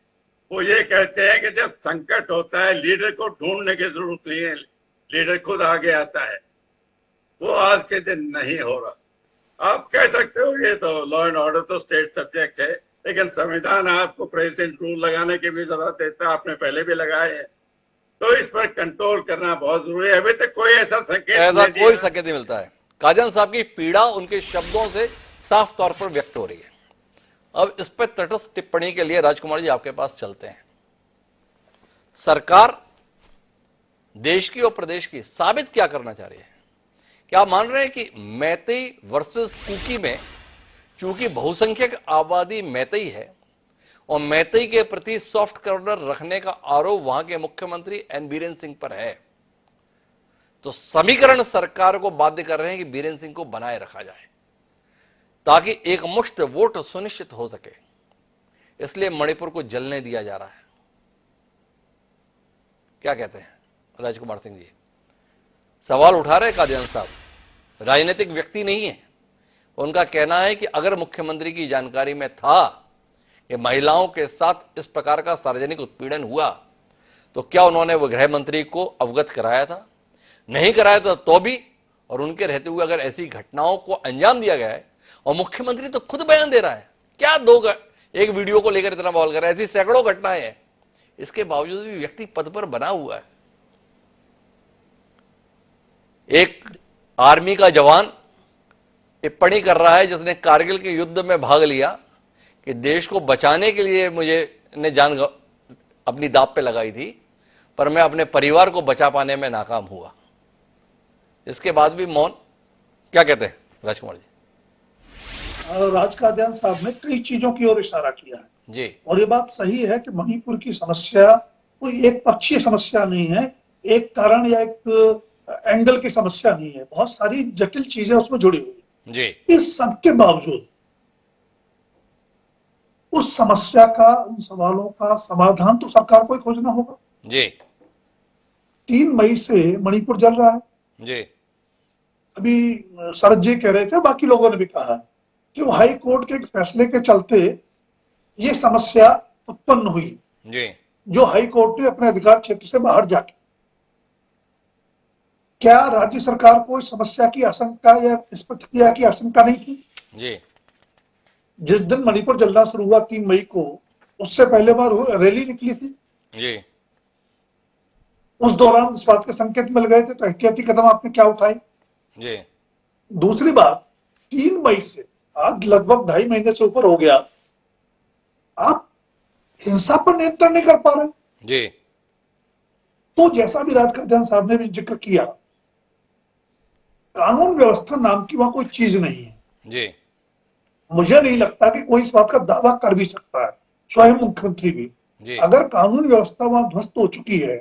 वो ये कहते हैं कि जब संकट होता है लीडर को ढूंढने की जरूरत नहीं है, लीडर खुद आगे आता है। वो आज के दिन नहीं हो रहा। आप कह सकते हो ये तो लॉ एंड ऑर्डर तो स्टेट सब्जेक्ट है, लेकिन संविधान आपको प्रेसिडेंट रूल लगाने की भी इजाजत देता है, आपने पहले भी लगाए हैं, तो इस पर कंट्रोल करना बहुत जरूरी है। अभी तक कोई ऐसा संकेत नहीं मिलता है। काजन साहब की पीड़ा उनके शब्दों से साफ तौर पर व्यक्त हो रही है। अब इस पर तटस्थ टिप्पणी के लिए राजकुमार जी आपके पास चलते हैं। सरकार देश की और प्रदेश की साबित क्या करना चाह रही है? क्या आप मान रहे हैं कि मैतेई वर्सेस कुकी में चूंकि बहुसंख्यक आबादी मैतेई है, और मैतेई के प्रति सॉफ्ट कॉर्नर रखने का आरोप वहां के मुख्यमंत्री एन बीरेन सिंह पर है। तो समीकरण सरकार को बाध्य कर रहे हैं कि बीरेन सिंह को बनाए रखा जाए ताकि एक मुश्त वोट सुनिश्चित हो सके। इसलिए मणिपुर को जलने दिया जा रहा है। क्या कहते हैं राजकुमार सिंह जी? सवाल उठा रहे कादियान साहब, राजनीतिक व्यक्ति नहीं है। उनका कहना है कि अगर मुख्यमंत्री की जानकारी में था कि महिलाओं के साथ इस प्रकार का सार्वजनिक उत्पीड़न हुआ तो क्या उन्होंने वो गृह मंत्री को अवगत कराया था? नहीं कराया था तो भी, और उनके रहते हुए अगर ऐसी घटनाओं को अंजाम दिया गया है और मुख्यमंत्री तो खुद बयान दे रहा है, क्या एक वीडियो को लेकर इतना बवाल कर रहा है? ऐसी सैकड़ों घटनाएं हैं, इसके बावजूद भी व्यक्ति पद पर बना हुआ है। एक आर्मी का जवान टिप्पणी कर रहा है जिसने कारगिल के युद्ध में भाग लिया कि देश को बचाने के लिए मुझे जान अपनी दांव पे लगाई थी, पर मैं अपने परिवार को बचा पाने में नाकाम हुआ। इसके बाद भी मौन। क्या कहते हैं राजकुमार जी? राज कादियान साहब ने कई चीजों की ओर इशारा किया है जी, और ये बात सही है कि मणिपुर की समस्या कोई एक पक्षीय समस्या नहीं है, एक कारण या एक एंगल की समस्या नहीं है, बहुत सारी जटिल चीजें उसमें जुड़ी हुई जी। इस सब के बावजूद उस समस्या का, उन सवालों का समाधान तो सरकार को ही खोजना होगा। जी 3 मई से मणिपुर जल रहा है। जी अभी शरद जी कह रहे थे, बाकी लोगों ने भी कहा कि वो हाई कोर्ट के एक फैसले के चलते ये समस्या उत्पन्न हुई, जी जो हाई कोर्ट ने अपने अधिकार क्षेत्र से बाहर जाके। क्या राज्य सरकार को इस समस्या की आशंका या इस प्रक्रिया की आशंका नहीं थी? जी जिस दिन मणिपुर जलना शुरू हुआ 3 मई को, उससे पहले बार रैली निकली थी। जी उस दौरान इस बात के संकेत मिल गए थे, तो एहतियाती कदम आपने क्या उठाए? जी दूसरी बात, 3 मई से आज लगभग 2.5 महीने से ऊपर हो गया, आप हिंसा पर नियंत्रण नहीं कर पा रहे। जी तो जैसा भी राज कादियान साहब ने भी जिक्र किया, कानून व्यवस्था नाम की वहां कोई चीज नहीं है। जी मुझे नहीं लगता कि कोई इस बात का दावा कर भी सकता है, स्वयं मुख्यमंत्री भी। जी अगर कानून व्यवस्था वहां ध्वस्त हो चुकी है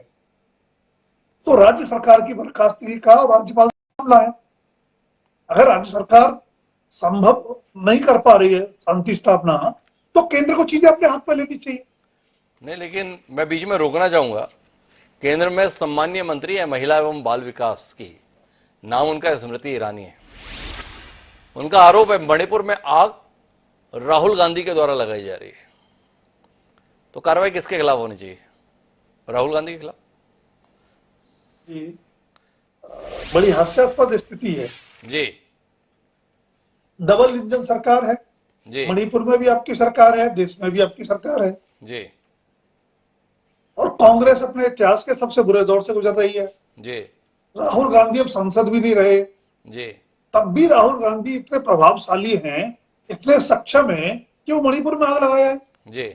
तो राज्य सरकार की बर्खास्तगी का और राज्यपाल का मामला है। अगर राज्य सरकार संभव नहीं कर पा रही है शांति स्थापना, तो केंद्र को चीजें अपने हाथ में लेनी चाहिए। नहीं, लेकिन मैं बीच में रोकना चाहूंगा। केंद्र में सम्मानीय मंत्री है महिला एवं बाल विकास की, नाम उनका स्मृति ईरानी है। उनका आरोप है मणिपुर में आग राहुल गांधी के द्वारा लगाई जा रही है। तो कार्रवाई किसके खिलाफ होनी चाहिए? राहुल गांधी के खिलाफ? बड़ी हास्यास्पद स्थिति है। जी डबल इंजन सरकार है, जी मणिपुर में भी आपकी सरकार है, देश में भी आपकी सरकार है, जी और कांग्रेस अपने इतिहास के सबसे बुरे दौर से गुजर रही है। जी राहुल गांधी अब सांसद भी नहीं रहे, जी तब भी राहुल गांधी इतने प्रभावशाली हैं, इतने सक्षम हैं कि वो मणिपुर में आग लगाया है। जी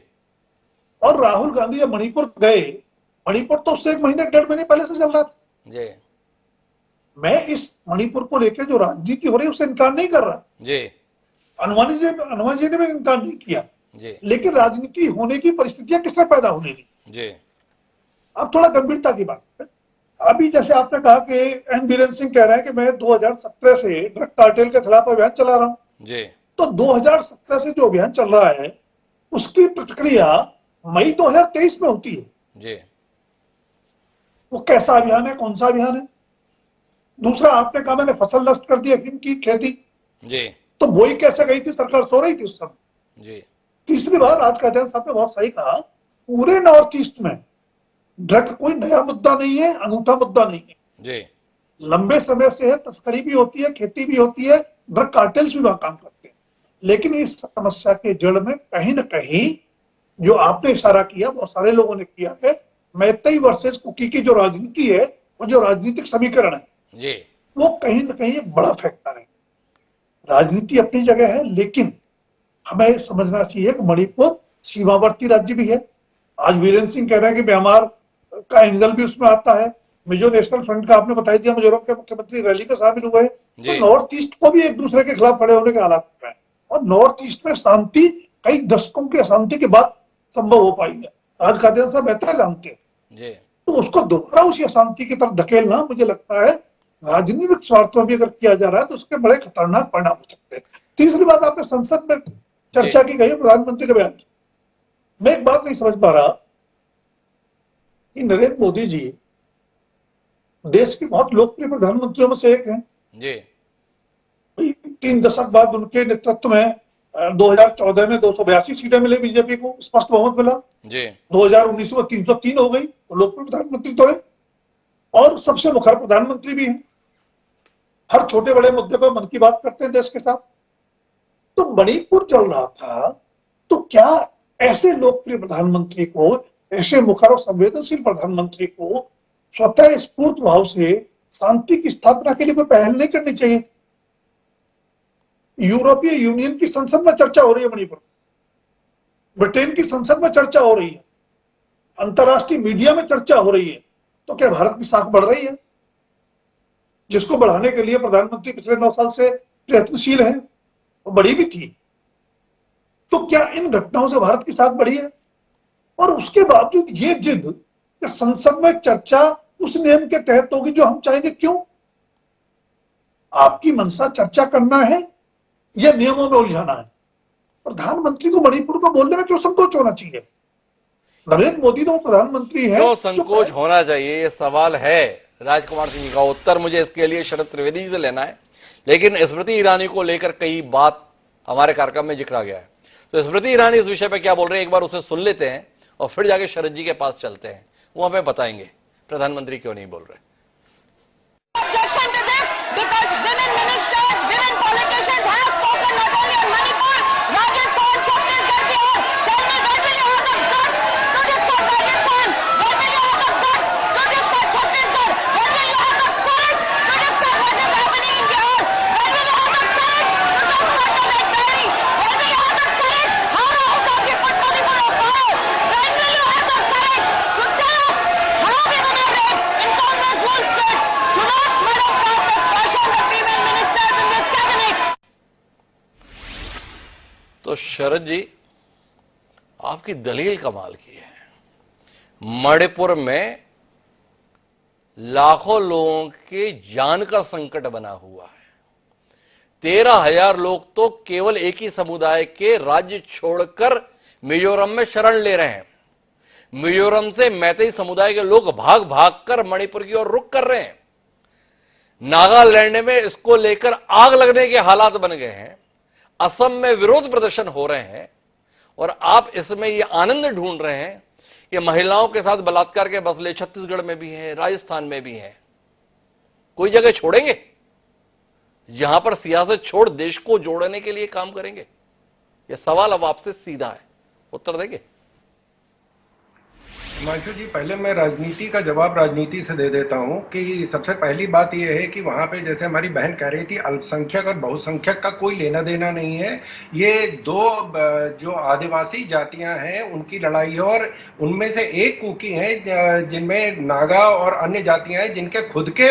और राहुल गांधी जब मणिपुर गए, मणिपुर तो उससे 1 महीने 1.5 महीने पहले से चल रहा था। जी मैं इस मणिपुर को लेकर जो राजनीति हो रही है उससे इनकार नहीं कर रहा। जी हनुमान जी ने भी इनकार नहीं किया, जी लेकिन राजनीति होने की परिस्थितियां किससे पैदा होने दी? जी अब थोड़ा गंभीरता की बात है। अभी जैसे आपने कहा कि एन बीरेन सिंह कह रहे हैं कि मैं 2017 से ड्रग कार्टेल के खिलाफ अभियान चला रहा हूं। जी तो 2017 से जो अभियान चल रहा है उसकी प्रतिक्रिया मई 2023 में होती है। जी वो कैसा अभियान है, कौन सा अभियान है? दूसरा, आपने कहा मैंने फसल नष्ट कर दी अफीम की खेती, जी तो बोई कैसे गई थी? सरकार सो रही थी उस समय। जी तीसरी बात, राज कादियान साहब ने बहुत सही कहा, पूरे नॉर्थ ईस्ट में ड्रग कोई नया मुद्दा नहीं है, अनूठा मुद्दा नहीं है। जी लंबे समय से है, तस्करी भी होती है, खेती भी होती है, ड्रग कार्टेल्स भी वहां काम करते हैं। लेकिन इस समस्या के जड़ में कहीं ना कहीं जो आपने इशारा किया, बहुत सारे लोगों ने किया है, मैतेई वर्सेस कुकी की जो राजनीति है, वो जो राजनीतिक समीकरण है, जी वो कहीं ना कहीं एक बड़ा फैक्टर है। राजनीति अपनी जगह है, लेकिन हमें समझना चाहिए कि मणिपुर सीमावर्ती राज्य भी है। आज वीरेंद्र सिंह कह रहे हैं कि म्यांमार का एंगल भी उसमें आता है। मिजो नेशनल फ्रंट का आपने बताई दिया, मिजोरम के मुख्यमंत्री रैली में शामिल हुए। तो नॉर्थ ईस्ट को भी एक दूसरे के खिलाफ खड़े होने के हालात है। और नॉर्थ ईस्ट में शांति कई दशकों की अशांति के बाद संभव हो पाई है। राज खाते साहब बेहतर जानते हैं। जी तो उसको दोबारा उसी अशांति की तरफ धकेलना, मुझे लगता है राजनीतिक स्वार्थों में अगर किया जा रहा है तो उसके बड़े खतरनाक परिणाम हो सकते हैं। तीसरी बात, आपने संसद में चर्चा की गई प्रधानमंत्री के बयान की। मैं एक बात नहीं समझ पा रहा कि नरेंद्र मोदी जी देश के बहुत लोकप्रिय प्रधानमंत्रियों में से एक हैं। जी 3 दशक बाद उनके नेतृत्व में 2014 में 282 सीटें मिले, बीजेपी को स्पष्ट बहुमत मिला। जी 2019 में 303 हो गई, तो लोकप्रिय प्रधानमंत्री तो है और सबसे मुखर प्रधानमंत्री भी है। हर छोटे बड़े मुद्दे पर मन की बात करते हैं देश के साथ। तो मणिपुर चल रहा था, तो क्या ऐसे लोकप्रिय प्रधानमंत्री को, ऐसे मुखर और संवेदनशील प्रधानमंत्री को स्वतः स्फूर्त भाव से शांति की स्थापना के लिए कोई पहल नहीं करनी चाहिए? यूरोपीय यूनियन की संसद में चर्चा हो रही है मणिपुर, ब्रिटेन की संसद में चर्चा हो रही है, अंतरराष्ट्रीय मीडिया में चर्चा हो रही है। तो क्या भारत की साख बढ़ रही है, जिसको बढ़ाने के लिए प्रधानमंत्री पिछले 9 साल से प्रयत्नशील है, वो बढ़ी भी थी। तो क्या इन घटनाओं से भारत की साख बढ़ी है? और उसके बावजूद ये जिद कि संसद में चर्चा उस नियम के तहत होगी जो हम चाहेंगे। क्यों? आपकी मंशा चर्चा करना है या नियमों में उलझाना है? प्रधानमंत्री को मणिपुर में बोलने में क्यों संकोच होना चाहिए? नरेंद्र मोदी तो प्रधानमंत्री है। क्यों संकोच होना चाहिए, ये सवाल है राजकुमार सिंह का। उत्तर मुझे इसके लिए शरद त्रिवेदी जी से लेना है, लेकिन स्मृति ईरानी को लेकर कई बात हमारे कार्यक्रम में जिक्रा गया है। तो स्मृति ईरानी इस विषय पे क्या बोल रहे हैं, एक बार उसे सुन लेते हैं और फिर जाके शरद जी के पास चलते हैं, वो हमें बताएंगे प्रधानमंत्री क्यों नहीं बोल रहे। Objection to this because women ministers, women politicians have spoken not only on Manipur, Rajasthan, Chhattisgarh ki aur. Tell me, when will you have the guts to discuss Rajasthan? When will you have the guts to discuss Chhattisgarh? When will you have the courage to discuss what is happening in Bihar? When will you have the courage to talk about the Red Berry? When will you have the courage? How come you put Manipur on fire? When will you have the courage to tell us how women are raped in Congress rule states? Do not murder cast and caution the female ministers in this cabinet. तो शरद जी, आपकी दलील कमाल की है। मणिपुर में लाखों लोगों के जान का संकट बना हुआ है। 13,000 लोग तो केवल एक ही समुदाय के राज्य छोड़कर मिजोरम में शरण ले रहे हैं। मिजोरम से मैतेई समुदाय के लोग भाग भाग कर मणिपुर की ओर रुख कर रहे हैं। नागालैंड में इसको लेकर आग लगने के हालात बन गए हैं। असम में विरोध प्रदर्शन हो रहे हैं और आप इसमें ये आनंद ढूंढ रहे हैं कि महिलाओं के साथ बलात्कार के मसले छत्तीसगढ़ में भी हैं, राजस्थान में भी हैं। कोई जगह छोड़ेंगे जहां पर सियासत छोड़ देश को जोड़ने के लिए काम करेंगे? यह सवाल अब आपसे सीधा है, उत्तर देंगे? हिमांशु जी, पहले मैं राजनीति का जवाब राजनीति से दे देता हूं कि सबसे पहली बात यह है कि वहां पे जैसे हमारी बहन कह रही थी, अल्पसंख्यक और बहुसंख्यक का कोई लेना देना नहीं है। ये दो जो आदिवासी जातियां हैं उनकी लड़ाई है और उनमें से एक कुकी है जिनमें नागा और अन्य जातियां हैं जिनके खुद के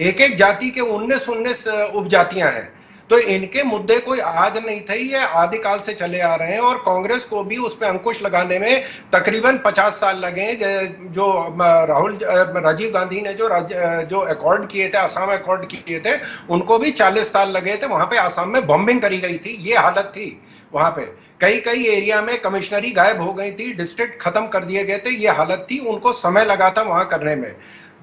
एक एक जाति के 19 उपजातियां हैं। तो इनके मुद्दे कोई आज नहीं थे, ये आदिकाल से चले आ रहे हैं और कांग्रेस को भी उस पर अंकुश लगाने में तकरीबन 50 साल लगे। जो राजीव गांधी ने जो अकॉर्ड किए थे, आसाम अकॉर्ड किए थे, उनको भी 40 साल लगे थे। वहां पे आसाम में बॉम्बिंग करी गई थी, ये हालत थी। वहां पे कई एरिया में कमिश्नरी गायब हो गई थी, डिस्ट्रिक्ट खत्म कर दिए गए थे, ये हालत थी। उनको समय लगा था वहां करने में।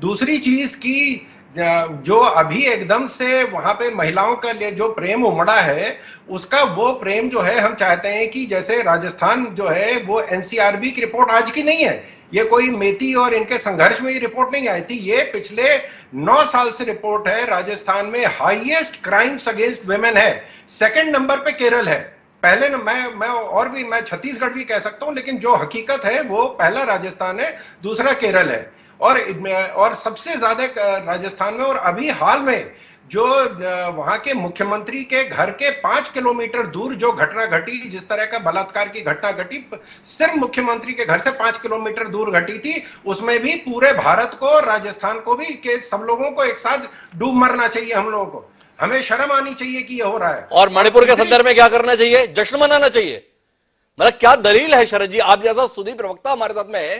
दूसरी चीज की जो अभी एकदम से वहां पे महिलाओं का लिए जो प्रेम उमड़ा है, उसका वो प्रेम जो है हम चाहते हैं कि जैसे राजस्थान जो है वो एनसीआरबी की रिपोर्ट आज की नहीं है, ये कोई मेती और इनके संघर्ष में ये रिपोर्ट नहीं आई थी, ये पिछले 9 साल से रिपोर्ट है। राजस्थान में हाईएस्ट क्राइम्स अगेंस्ट वुमेन है, सेकंड नंबर पे केरल है। पहले ना मैं छत्तीसगढ़ भी कह सकता हूं, लेकिन जो हकीकत है वो पहला राजस्थान है, दूसरा केरल है। और सबसे ज्यादा राजस्थान में। और अभी हाल में जो वहां के मुख्यमंत्री के घर के 5 किलोमीटर दूर जो घटना घटी, जिस तरह का बलात्कार की घटना घटी, सिर्फ मुख्यमंत्री के घर से 5 किलोमीटर दूर घटी थी। उसमें भी पूरे भारत को, राजस्थान को भी, के सब लोगों को एक साथ डूब मरना चाहिए। हम लोगों को, हमें शर्म आनी चाहिए कि ये हो रहा है। और मणिपुर के संदर्भ में क्या करना चाहिए? जश्न मनाना चाहिए। मतलब क्या दलील है शरद जी? आप जैसा सुधी प्रवक्ता हमारे साथ में है,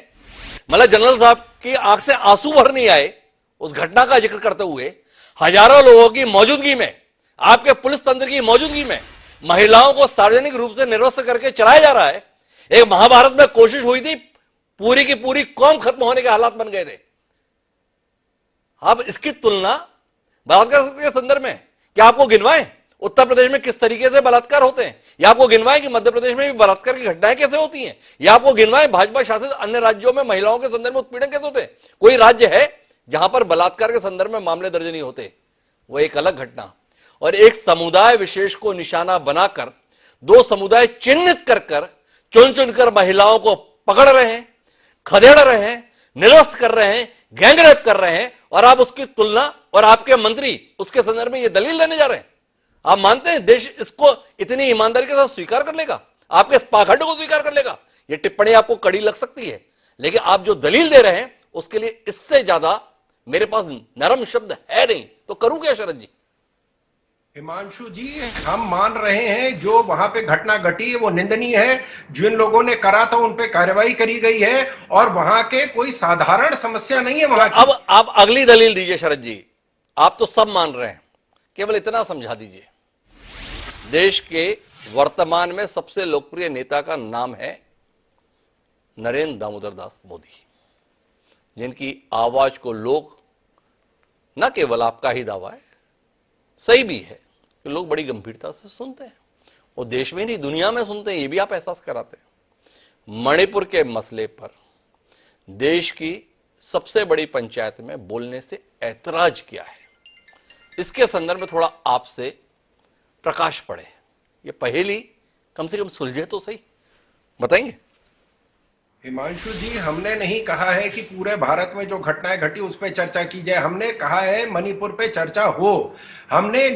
मतलब जनरल साहब की आंख से आंसू भर नहीं आए उस घटना का जिक्र करते हुए, हजारों लोगों की मौजूदगी में, आपके पुलिस तंत्र की मौजूदगी में महिलाओं को सार्वजनिक रूप से निरस्त करके चलाया जा रहा है। एक महाभारत में कोशिश हुई थी, पूरी की पूरी कौम खत्म होने के हालात बन गए थे। अब इसकी तुलना बलात्कार के संदर्भ में क्या आपको गिनवाएं उत्तर प्रदेश में किस तरीके से बलात्कार होते हैं, या आपको गिनवाएं कि मध्य प्रदेश में भी बलात्कार की घटनाएं कैसे होती हैं, या आपको गिनवाएं भाजपा शासित अन्य राज्यों में महिलाओं के संदर्भ में उत्पीड़न कैसे होते हैं? कोई राज्य है जहां पर बलात्कार के संदर्भ में मामले दर्ज नहीं होते? वो एक अलग घटना। और एक समुदाय विशेष को निशाना बनाकर दो समुदाय चिन्हित कर चुन चुनकर महिलाओं को पकड़ रहे हैं, खदेड़ रहे हैं, निरस्त कर रहे हैं, गैंगरेप कर रहे हैं, और आप उसकी तुलना और आपके मंत्री उसके संदर्भ में ये दलील देने जा रहे हैं। आप मानते हैं देश इसको इतनी ईमानदारी के साथ स्वीकार कर लेगा? आपके इस पाखंड को स्वीकार कर लेगा? ये टिप्पणी आपको कड़ी लग सकती है, लेकिन आप जो दलील दे रहे हैं उसके लिए इससे ज्यादा मेरे पास नरम शब्द है नहीं, तो करूं क्या शरद जी? हिमांशु जी, हम मान रहे हैं जो वहां पे घटना घटी है वो निंदनीय है, जिन लोगों ने करा था उन पे कार्रवाई करी गई है, और वहां के कोई साधारण समस्या नहीं है वहां की। अब आप अगली दलील दीजिए शरद जी। आप तो सब मान रहे हैं, केवल इतना समझा दीजिए। देश के वर्तमान में सबसे लोकप्रिय नेता का नाम है नरेंद्र दामोदर दास मोदी, जिनकी आवाज को लोग, न केवल आपका ही दावा है, सही भी है कि लोग बड़ी गंभीरता से सुनते हैं, वो देश में नहीं दुनिया में सुनते हैं, ये भी आप एहसास कराते हैं। मणिपुर के मसले पर देश की सबसे बड़ी पंचायत में बोलने से ऐतराज किया है, इसके संदर्भ में थोड़ा आपसे प्रकाश पड़े, ये पहेली कम से कम सुलझे तो सही, बताएंगे? हिमांशु जी, हमने नहीं कहा है कि पूरे भारत में जो घटनाएं घटी उस पर चर्चा की जाए, हमने कहा है मणिपुर पे चर्चा हो। हमने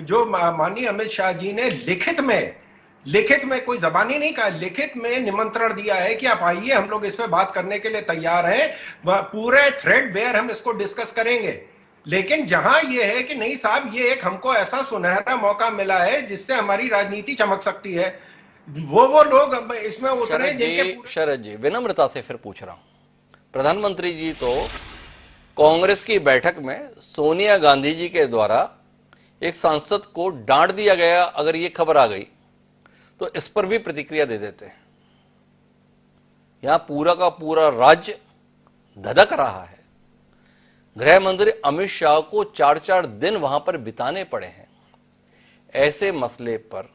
जो माननीय अमित शाह जी ने लिखित में कोई जबानी नहीं कहा, लिखित में निमंत्रण दिया है कि आप आइए, हम लोग इस पे बात करने के लिए तैयार हैं, पूरे थ्रेड बेयर हम इसको डिस्कस करेंगे। लेकिन जहां ये है कि नहीं साहब, ये एक हमको ऐसा सुनहरा मौका मिला है जिससे हमारी राजनीति चमक सकती है, वो लोग इसमें उतरे जिनके। शरद जी, विनम्रता से फिर पूछ रहा हूं, प्रधानमंत्री जी तो कांग्रेस की बैठक में सोनिया गांधी जी के द्वारा एक सांसद को डांट दिया गया, अगर ये खबर आ गई तो इस पर भी प्रतिक्रिया दे देते हैं। यहां पूरा का पूरा राज्य धधक रहा है। गृह मंत्री अमित शाह को 4-4 दिन वहां पर बिताने पड़े हैं। ऐसे मसले पर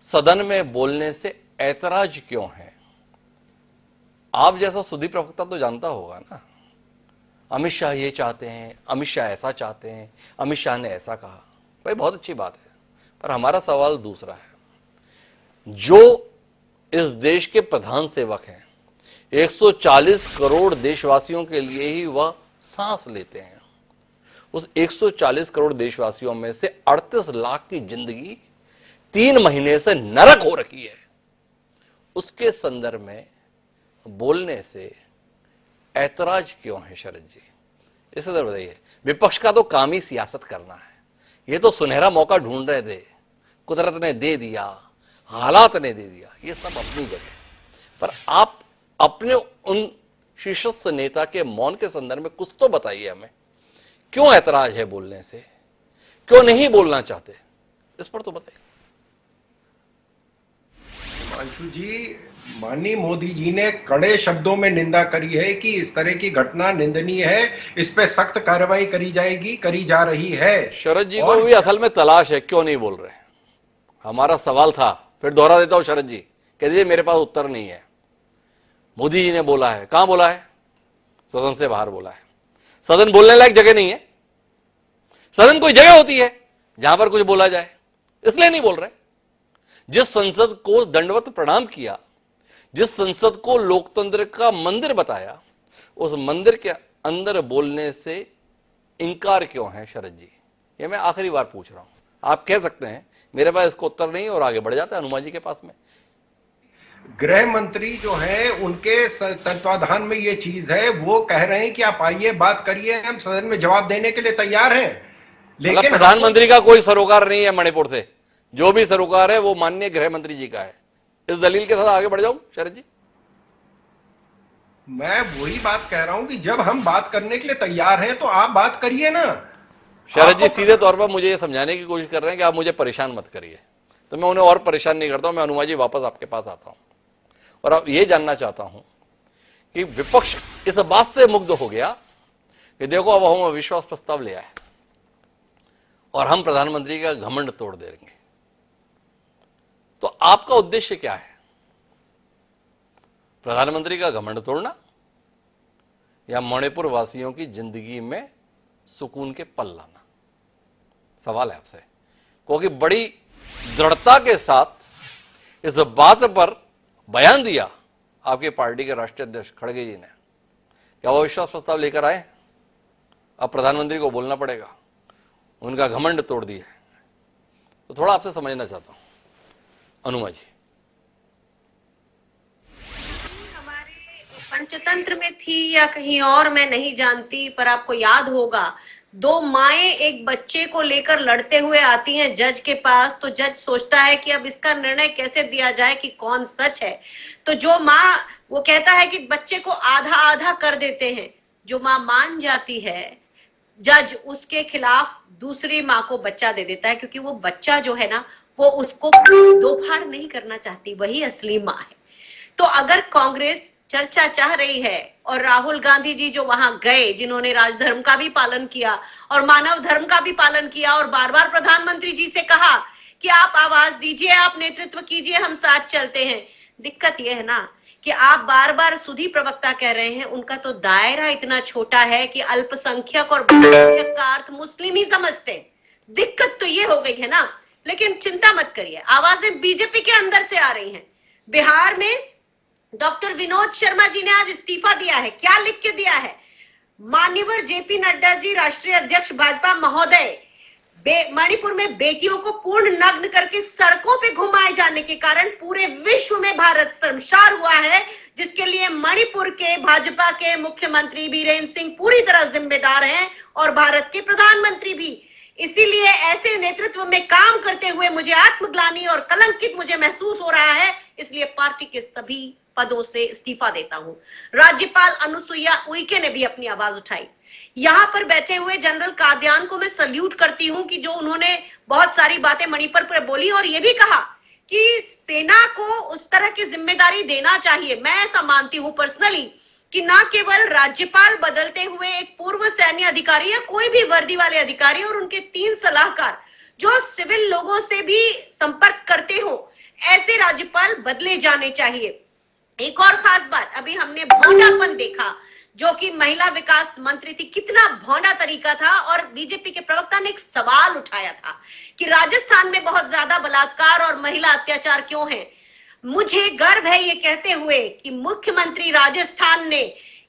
सदन में बोलने से ऐतराज क्यों है? आप जैसा सुधी प्रवक्ता तो जानता होगा ना, अमित शाह ये चाहते हैं, अमित शाह ऐसा चाहते हैं, अमित शाह ने ऐसा कहा। भाई बहुत अच्छी बात है, पर हमारा सवाल दूसरा है। जो इस देश के प्रधान सेवक हैं, 140 करोड़ देशवासियों के लिए ही वह सांस लेते हैं, उस 140 करोड़ देशवासियों में से 38 लाख की जिंदगी 3 महीने से नरक हो रखी है। उसके संदर्भ में बोलने से ऐतराज क्यों है शरद जी? इस संदर्भ बताइए। विपक्ष का तो काम ही सियासत करना है, ये तो सुनहरा मौका ढूंढ रहे थे, कुदरत ने दे दिया, हालात ने दे दिया, ये सब अपनी जगह। पर आप अपने उन शीर्षस्थ नेता के मौन के संदर्भ में कुछ तो बताइए हमें, क्यों ऐतराज है बोलने से, क्यों नहीं बोलना चाहते, इस पर तो बताइए। हिमांशु जी, माननीय मोदी जी ने कड़े शब्दों में निंदा करी है कि इस तरह की घटना निंदनीय है, इस पे सख्त कार्रवाई करी जाएगी, करी जा रही है। शरद जी को भी असल में तलाश है, क्यों नहीं बोल रहे? हमारा सवाल था, फिर दोहरा देता हूं शरद जी, कह दीजिए मेरे पास उत्तर नहीं है। मोदी जी ने बोला है, कहां बोला है? सदन से बाहर बोला है। सदन बोलने लायक जगह नहीं है। सदन कोई जगह होती है जहां पर कुछ बोला जाए, इसलिए नहीं बोल रहे। जिस संसद को दंडवत प्रणाम किया, जिस संसद को लोकतंत्र का मंदिर बताया, उस मंदिर के अंदर बोलने से इनकार क्यों है शरद जी? ये मैं आखिरी बार पूछ रहा हूं। आप कह सकते हैं मेरे पास इसको उत्तर नहीं, और आगे बढ़ जाते हैं हनुमान जी के पास में। गृह मंत्री जो है उनके तत्वाधान में ये चीज है, वो कह रहे हैं कि आप आइए, बात करिए, हम सदन में जवाब देने के लिए तैयार हैं। लेकिन प्रधानमंत्री का कोई सरोकार नहीं है मणिपुर से, जो भी सरोकार है वो माननीय गृह मंत्री जी का है। इस दलील के साथ आगे बढ़ जाऊं शरद जी? मैं वही बात कह रहा हूं कि जब हम बात करने के लिए तैयार हैं तो आप बात करिए ना। शरद जी सीधे तौर पर मुझे ये समझाने की कोशिश कर रहे हैं कि आप मुझे परेशान मत करिए, तो मैं उन्हें और परेशान नहीं करता हूं। मैं अनुमा जी वापस आपके पास आता हूं और अब ये जानना चाहता हूं कि विपक्ष इस बात से मुग्ध हो गया कि देखो अब हम अविश्वास प्रस्ताव ले आए और हम प्रधानमंत्री का घमंड तोड़ देंगे, तो आपका उद्देश्य क्या है? प्रधानमंत्री का घमंड तोड़ना या मणिपुर वासियों की जिंदगी में सुकून के पल लाना? सवाल है आपसे, क्योंकि बड़ी दृढ़ता के साथ इस बात पर बयान दिया आपकी पार्टी के राष्ट्रीय अध्यक्ष खड़गे जी ने। क्या वो अविश्वास प्रस्ताव लेकर आए? अब प्रधानमंत्री को बोलना पड़ेगा, उनका घमंड तोड़ दिया। तो थोड़ा आपसे समझना चाहता हूं अनुमा जी। पंचतंत्र में थी या कहीं और मैं नहीं जानती, पर आपको याद होगा दो माएं एक बच्चे को लेकर लड़ते हुए आती हैं जज के पास, तो जज सोचता है कि अब इसका निर्णय कैसे दिया जाए कि कौन सच है। तो जो माँ, वो कहता है कि बच्चे को आधा आधा कर देते हैं। जो माँ मान जाती है, जज उसके खिलाफ दूसरी माँ को बच्चा दे देता है, क्योंकि वो बच्चा जो है ना, वो उसको दो फाड़ नहीं करना चाहती, वही असली माँ है। तो अगर कांग्रेस चर्चा चाह रही है और राहुल गांधी जी जो वहां गए, जिन्होंने राजधर्म का भी पालन किया और मानव धर्म का भी पालन किया और बार बार प्रधानमंत्री जी से कहा कि आप आवाज दीजिए, आप नेतृत्व कीजिए, हम साथ चलते हैं। दिक्कत यह है ना कि आप बार बार सुधी प्रवक्ता कह रहे हैं, उनका तो दायरा इतना छोटा है कि अल्पसंख्यक और बहुसंख्यक का अर्थ मुस्लिम ही समझते हैं। दिक्कत तो ये हो गई है ना। लेकिन चिंता मत करिए, आवाजें बीजेपी के अंदर से आ रही हैं। बिहार में डॉक्टर विनोद शर्मा जी ने आज इस्तीफा दिया है। क्या लिख के दिया है? मान्यवर जेपी नड्डा जी, राष्ट्रीय अध्यक्ष भाजपा महोदय, मणिपुर में बेटियों को पूर्ण नग्न करके सड़कों पे घुमाए जाने के कारण पूरे विश्व में भारत शर्मसार हुआ है, जिसके लिए मणिपुर के भाजपा के मुख्यमंत्री बीरेन्द्र सिंह पूरी तरह जिम्मेदार हैं और भारत के प्रधानमंत्री भी। इसीलिए ऐसे नेतृत्व में काम करते हुए मुझे आत्मग्लानि और कलंकित मुझे महसूस हो रहा है, इसलिए पार्टी के सभी पदों से इस्तीफा देता हूं। राज्यपाल अनुसुईया उइके ने भी अपनी आवाज उठाई। यहां पर बैठे हुए जनरल कादियान को मैं सल्यूट करती हूं कि जो उन्होंने बहुत सारी बातें मणिपुर पर बोली और ये भी कहा कि सेना को उस तरह की जिम्मेदारी देना चाहिए। मैं ऐसा मानती हूं पर्सनली कि ना केवल राज्यपाल बदलते हुए एक पूर्व सैन्य अधिकारी या कोई भी वर्दी वाले अधिकारी और उनके 3 सलाहकार जो सिविल लोगों से भी संपर्क करते हो, ऐसे राज्यपाल बदले जाने चाहिए। एक और खास बात, अभी हमने भौंडापन देखा जो कि महिला विकास मंत्री थी, कितना भौंडा तरीका था। और बीजेपी के प्रवक्ता ने एक सवाल उठाया था कि राजस्थान में बहुत ज्यादा बलात्कार और महिला अत्याचार क्यों है। मुझे गर्व है ये कहते हुए कि मुख्यमंत्री राजस्थान ने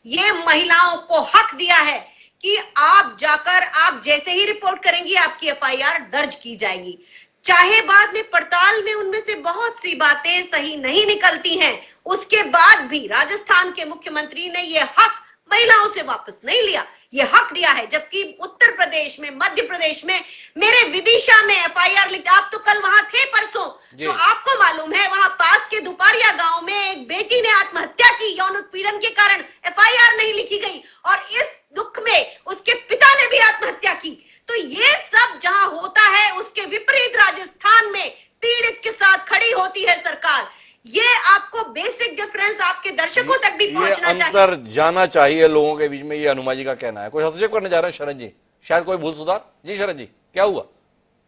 ये महिलाओं को हक दिया है कि आप जाकर, आप जैसे ही रिपोर्ट करेंगी आपकी एफआईआर दर्ज की जाएगी, चाहे बाद में पड़ताल में उनमें से बहुत सी बातें सही नहीं निकलती हैं। उसके बाद भी राजस्थान के मुख्यमंत्री ने ये हक महिलाओं से वापस नहीं लिया, ये हक दिया है। जबकि उत्तर प्रदेश में, मध्य प्रदेश में, मेरे विदिशा में एफआईआर लिखा, आप तो कल वहां थे परसों, तो आपको मालूम है वहां पास के दुपारिया गांव में एक बेटी ने आत्महत्या की यौन उत्पीड़न के कारण, एफआईआर नहीं लिखी गई और इस दुख में उसके पिता ने भी आत्महत्या की। तो ये सब जहां होता है उसके विपरीत राजस्थान में पीड़ित के साथ खड़ी होती है सरकार। ये आपको बेसिक डिफरेंस आपके दर्शकों तक भी पहुंचना चाहिए, अंतर जाना चाहिए लोगों के बीच में। ये अनुमा जी का कहना है। कोई हस्तक्षेप करने जा रहे हैं शरण जी? शायद कोई भूल सुधार। जी शरण जी, क्या हुआ?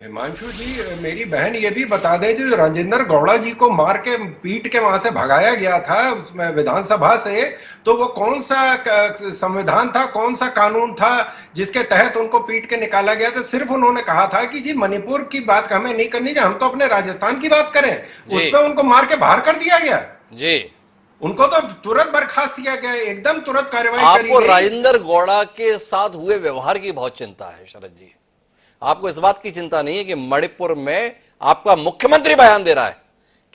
हिमांशु जी, मेरी बहन ये भी बता दे, जो राजेंद्र गौड़ा जी को मार के पीट के वहां से भगाया गया था विधानसभा से, तो वो कौन सा संविधान था, कौन सा कानून था जिसके तहत उनको पीट के निकाला गया था? सिर्फ उन्होंने कहा था कि जी मणिपुर की बात हमें नहीं करनी, हम तो अपने राजस्थान की बात करें। उस पर उनको मार के बाहर कर दिया गया जी। उनको तो तुरंत बर्खास्त किया गया, एकदम तुरंत कार्रवाई करी आपको गई। राजेंद्र गौड़ा के साथ हुए व्यवहार की बहुत चिंता है शरद जी। आपको इस बात की चिंता नहीं है कि मणिपुर में आपका मुख्यमंत्री बयान दे रहा है?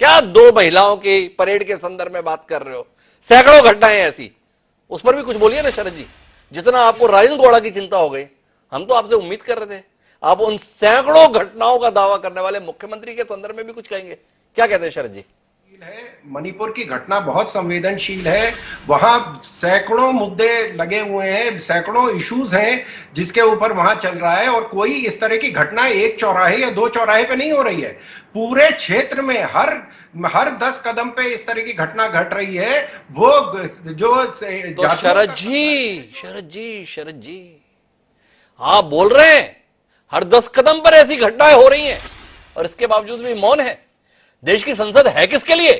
क्या 2 महिलाओं की परेड के संदर्भ में बात कर रहे हो? सैकड़ों घटनाएं ऐसी, उस पर भी कुछ बोलिए ना शरद जी। जितना आपको राजेंद्र गौड़ा की चिंता हो गई, हम तो आपसे उम्मीद कर रहे थे आप उन सैकड़ों घटनाओं का दावा करने वाले मुख्यमंत्री के संदर्भ में भी कुछ कहेंगे। क्या कहते हैं शरद जी? है। मणिपुर की घटना बहुत संवेदनशील है। वहां सैकड़ों मुद्दे लगे हुए हैं, सैकड़ों इश्यूज हैं जिसके ऊपर वहां चल रहा है, और कोई इस तरह की घटना एक चौराहे या दो चौराहे पे नहीं हो रही है। पूरे क्षेत्र में हर 10 कदम पे इस तरह की घटना घट रही है। वो जो तो शरद जी आप बोल रहे हैं हर 10 कदम पर ऐसी घटनाएं हो रही हैं और इसके बावजूद भी मौन है। देश की संसद है किसके लिए?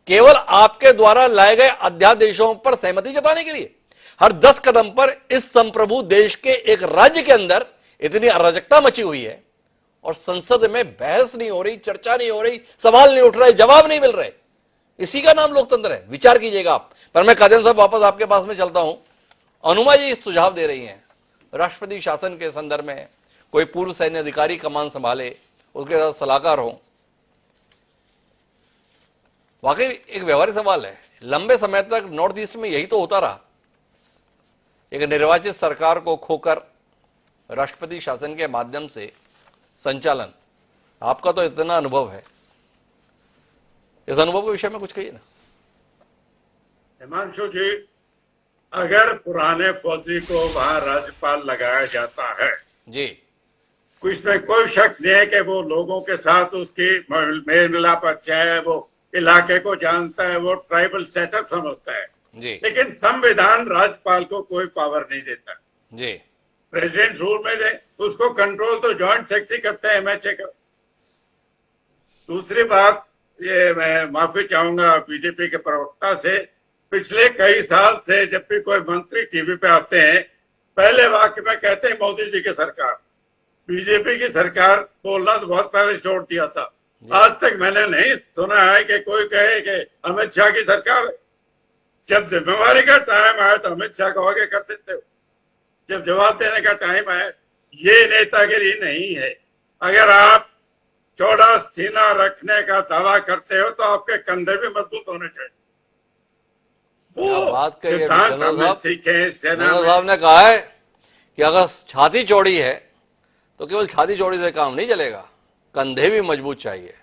केवल आपके द्वारा लाए गए अध्यादेशों पर सहमति जताने के लिए। हर 10 कदम पर इस संप्रभु देश के एक राज्य के अंदर इतनी अराजकता मची हुई है और संसद में बहस नहीं हो रही, चर्चा नहीं हो रही, सवाल नहीं उठ रहे, जवाब नहीं मिल रहे। इसी का नाम लोकतंत्र है। विचार कीजिएगा आप। पर मैं कादियान साहब वापस आपके पास में चलता हूं। अनुमा जी सुझाव दे रही हैं राष्ट्रपति शासन के संदर्भ में कोई पूर्व सैन्य अधिकारी कमान संभाले, उसके साथ सलाहकार हो। वाकई एक व्यवहारिक सवाल है। लंबे समय तक नॉर्थ ईस्ट में यही तो होता रहा, एक निर्वाचित सरकार को खोकर राष्ट्रपति शासन के माध्यम से संचालन। आपका तो इतना अनुभव है, इस अनुभव के विषय में कुछ कहिए ना। हिमांशु जी, अगर पुराने फौजी को वहां राज्यपाल लगाया जाता है जी, इसमें कोई शक नहीं है कि वो लोगों के साथ उसकी मेल मिलाप अच्छा है, वो इलाके को जानता है, वो ट्राइबल सेटअप समझता है जी, लेकिन संविधान राज्यपाल को कोई पावर नहीं देता जी। प्रेसिडेंट रूल में दे, उसको कंट्रोल तो जॉइंट सेक्रेटरी करते हैं एमएचए का। दूसरी बात, ये मैं माफी चाहूंगा बीजेपी के प्रवक्ता से, पिछले कई साल से जब भी कोई मंत्री टीवी पे आते हैं पहले वाक्य में कहते हैं मोदी जी की सरकार। बीजेपी की सरकार बोलना तो बहुत पहले छोड़ दिया था। आज तक मैंने नहीं सुना है कि कोई कहे कि अमित शाह की सरकार है। जब जिम्मेवारी का टाइम आया तो अमित शाह को आगे कर देते हो, जब जवाब देने का टाइम आया। ये नेतागिरी नहीं है। अगर आप चौड़ा सीना रखने का दावा करते हो तो आपके कंधे भी मजबूत होने चाहिए। वो बात कही सिद्धांत हमने सीखे सेना जनरल में। साहब ने कहा है कि अगर छाती चौड़ी है तो केवल छाती चौड़ी से काम नहीं चलेगा, कंधे भी मजबूत चाहिए।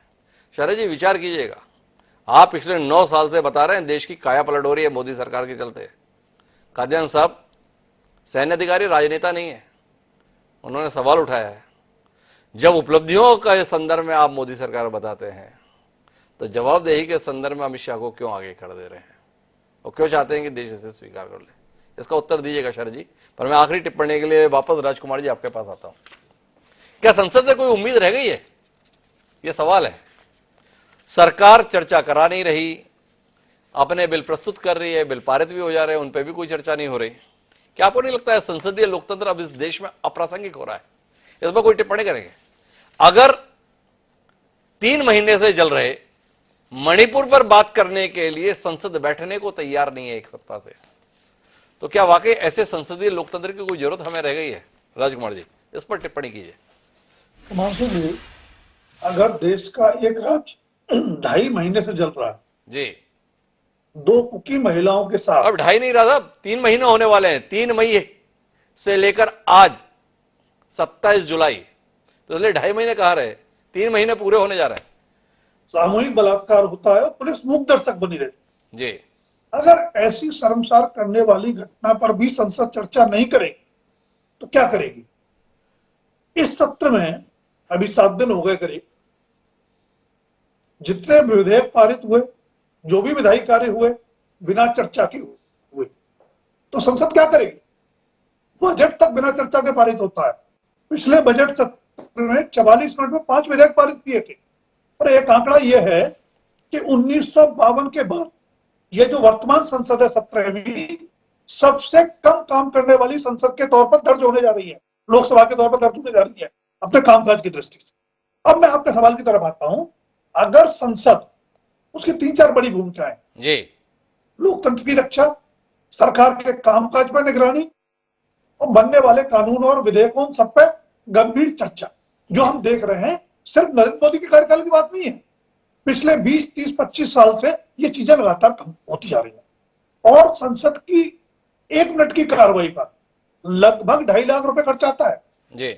शरद जी विचार कीजिएगा, आप पिछले 9 साल से बता रहे हैं देश की काया पलट हो रही है मोदी सरकार के चलते। कादियान साहब सैन्य अधिकारी राजनेता नहीं है, उन्होंने सवाल उठाया है। जब उपलब्धियों का संदर्भ में आप मोदी सरकार बताते हैं तो जवाबदेही के संदर्भ में अमित शाह को क्यों आगे कर दे रहे हैं और क्यों चाहते हैं कि देश इसे स्वीकार कर ले? इसका उत्तर दीजिएगा शरद जी। पर मैं आखिरी टिप्पणी के लिए वापस राजकुमार जी आपके पास आता हूं। क्या संसद से कोई उम्मीद रह गई है? यह सवाल है। सरकार चर्चा करा नहीं रही, अपने बिल प्रस्तुत कर रही है, बिल पारित भी हो जा रहे हैं, उन पर भी कोई चर्चा नहीं हो रही। क्या आपको नहीं लगता है संसदीय लोकतंत्र अब इस देश में अप्रासंगिक हो रहा है? इस पर कोई टिप्पणी करेंगे? अगर 3 महीने से चल रहे मणिपुर पर बात करने के लिए संसद बैठने को तैयार नहीं है 1 सप्ताह से, तो क्या वाकई ऐसे संसदीय लोकतंत्र की कोई जरूरत हमें रह गई है? राजकुमार जी इस पर टिप्पणी कीजिए। हिमांशु जी, अगर देश का एक राज्य 2.5 महीने से जल रहा है जी, 2 कुकी महिलाओं के साथ, अब 2.5 नहीं रहा साहब, 3 महीने होने वाले हैं। 3 मई से लेकर आज 27 जुलाई, तो इसलिए 2.5 महीने कहा रहे, 3 महीने पूरे होने जा रहे हैं। सामूहिक बलात्कार होता है, पुलिस मूक दर्शक बनी रहती जी। अगर ऐसी शर्मसार करने वाली घटना पर भी संसद चर्चा नहीं करे तो क्या करेगी? इस सत्र में अभी 7 दिन हो गए करीब, जितने विधेयक पारित हुए, जो भी विधायी कार्य हुए, बिना चर्चा के हुए, तो संसद क्या करेगी? बजट तक बिना चर्चा के पारित होता है। पिछले बजट सत्र में 44 मिनट में 5 विधेयक पारित किए थे। और एक आंकड़ा यह है कि 1952 के बाद ये जो वर्तमान संसद है 17वीं, सबसे कम काम करने वाली संसद के तौर पर दर्ज होने जा रही है, लोकसभा के तौर पर दर्ज होने जा रही है अपने कामकाज की दृष्टि से। अब मैं आपके सवाल की तरफ आता हूं। अगर संसद, उसकी 3-4 बड़ी भूमिकाएं जी, लोकतंत्र की रक्षा, सरकार के कामकाज पर निगरानी और बनने वाले कानून और विधेयकों सब पे गंभीर चर्चा, जो हम देख रहे हैं सिर्फ नरेंद्र मोदी के कार्यकाल की बात नहीं है। पिछले 20, 30, 25 साल से ये चीजें लगातार कम होती जा रही है। और संसद की 1 मिनट की कार्रवाई पर लगभग 2.5 लाख रुपए खर्च आता है जी।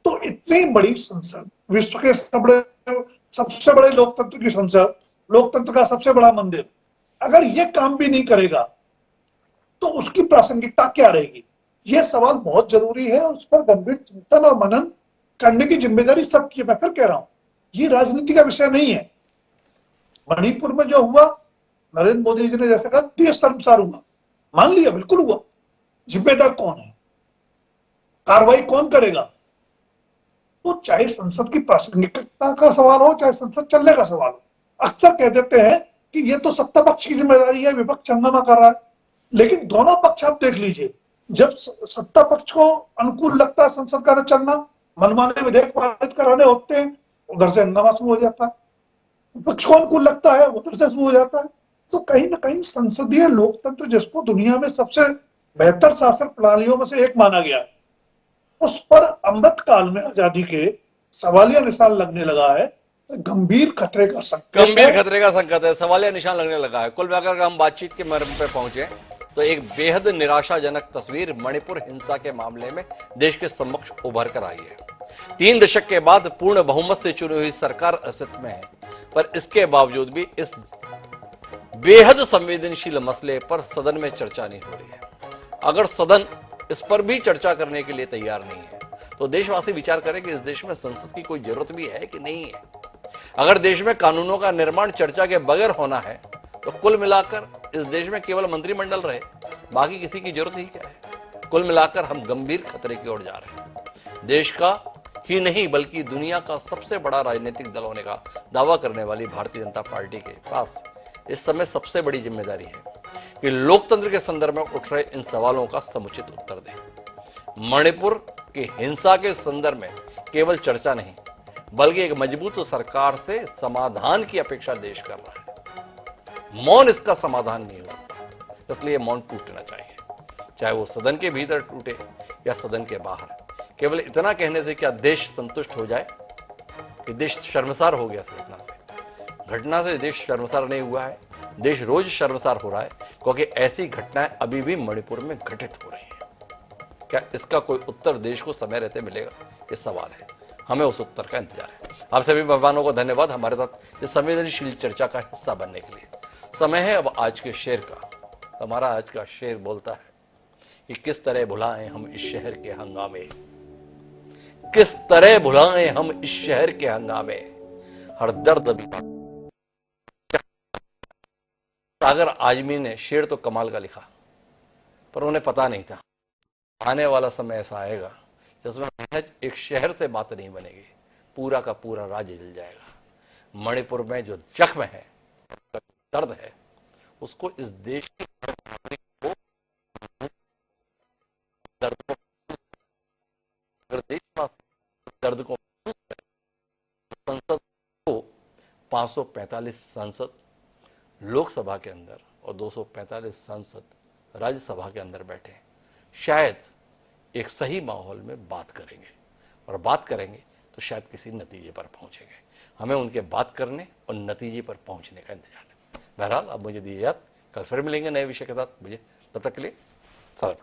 तो इतनी बड़ी संसद, विश्व के सबसे बड़े लोकतंत्र की संसद, लोकतंत्र का सबसे बड़ा मंदिर, अगर ये काम भी नहीं करेगा तो उसकी प्रासंगिकता क्या रहेगी? ये सवाल बहुत जरूरी है और उस पर गंभीर चिंतन और मनन करने की जिम्मेदारी सबकी है। मैं फिर कह रहा हूं, ये राजनीति का विषय नहीं है। मणिपुर में जो हुआ, नरेंद्र मोदी जी ने जैसे कहा देश शर्मसार हुआ, मान लिया, बिल्कुल हुआ। जिम्मेदार कौन है? कार्रवाई कौन करेगा? तो चाहे संसद की प्रासंगिकता का सवाल हो, चाहे संसद चलने का सवाल हो, अक्सर कह देते हैं कि ये तो सत्ता पक्ष की जिम्मेदारी है, विपक्ष हंगामा कर रहा है। लेकिन दोनों पक्ष आप देख लीजिए, जब सत्ता पक्ष को अनुकूल लगता है संसद का न चलना, मनमाने विधेयक पारित कराने होते हैं, उधर से हंगामा शुरू हो जाता है। विपक्ष को अनुकूल लगता है, उधर से शुरू हो जाता है। तो कहीं ना कहीं संसदीय लोकतंत्र, जिसको दुनिया में सबसे बेहतर शासन प्रणालियों में से एक माना गया, उस पर अमृत काल में आजादी के सवालिया निशान लगने लगा है। गंभीर खतरे का संकेत है। गंभीर खतरे का संकेत है, सवालिया निशान लगने लगा है। कुल मिलाकर अगर हम बातचीत के मर्म पे पहुंचे तो एक बेहद निराशाजनक तस्वीर मणिपुर हिंसा के मामले में देश के समक्ष उभर कर आई है। 3 दशक के बाद पूर्ण बहुमत से चुनी हुई सरकार अस्तित्व में है, पर इसके बावजूद भी इस बेहद संवेदनशील मसले पर सदन में चर्चा नहीं हो रही है। अगर सदन इस पर भी चर्चा करने के लिए तैयार नहीं है तो देशवासी विचार करें कि इस देश में संसद की कोई जरूरत भी है कि नहीं है। अगर देश में कानूनों का निर्माण चर्चा के बगैर होना है तो कुल मिलाकर इस देश में केवल मंत्रिमंडल रहे, बाकी किसी की जरूरत ही क्या है। कुल मिलाकर हम गंभीर खतरे की ओर जा रहे हैं। देश का ही नहीं बल्कि दुनिया का सबसे बड़ा राजनीतिक दल होने का दावा करने वाली भारतीय जनता पार्टी के पास इस समय सबसे बड़ी जिम्मेदारी है कि लोकतंत्र के संदर्भ में उठ रहे इन सवालों का समुचित उत्तर दें। मणिपुर की हिंसा के संदर्भ में केवल चर्चा नहीं बल्कि एक मजबूत सरकार से समाधान की अपेक्षा देश कर रहा है। मौन इसका समाधान नहीं हो सकता, इसलिए मौन टूटना चाहिए, चाहे वो सदन के भीतर टूटे या सदन के बाहर। केवल इतना कहने से क्या देश संतुष्ट हो जाए कि देश शर्मसार हो गया इस घटना से? घटना से देश शर्मसार नहीं हुआ है, देश रोज शर्मसार हो रहा है, क्योंकि ऐसी घटनाएं अभी भी मणिपुर में घटित हो रही हैं। क्या इसका कोई उत्तर देश को समय रहते मिलेगा? ये सवाल है, हमें उस उत्तर का इंतजार है। आप सभी मेहमानों को धन्यवाद हमारे साथ इस संवेदनशील चर्चा का हिस्सा बनने के लिए। समय है अब आज के शेर का। हमारा आज का शेर बोलता है कि किस तरह भुलाएं हम इस शहर के हंगामे, किस तरह भुलाएं हम इस शहर के हंगामे, हर दर्द भी। सागर आजमी ने शेर तो कमाल का लिखा, पर उन्हें पता नहीं था आने वाला समय ऐसा आएगा जिसमें महज एक शहर से बात नहीं बनेगी, पूरा का पूरा राज्य जल जाएगा। मणिपुर में जो जख्म है, दर्द है, उसको इस देश के दर्द को, अगर देशवासी दर्द को संसद को 545 सांसद लोकसभा के अंदर और 245 सांसद राज्यसभा के अंदर बैठे, शायद एक सही माहौल में बात करेंगे, और बात करेंगे तो शायद किसी नतीजे पर पहुंचेंगे। हमें उनके बात करने और नतीजे पर पहुंचने का इंतजार है। बहरहाल अब मुझे दीजिए याद, कल फिर मिलेंगे नए विषय के साथ। मुझे तब तक के लिए सलाम।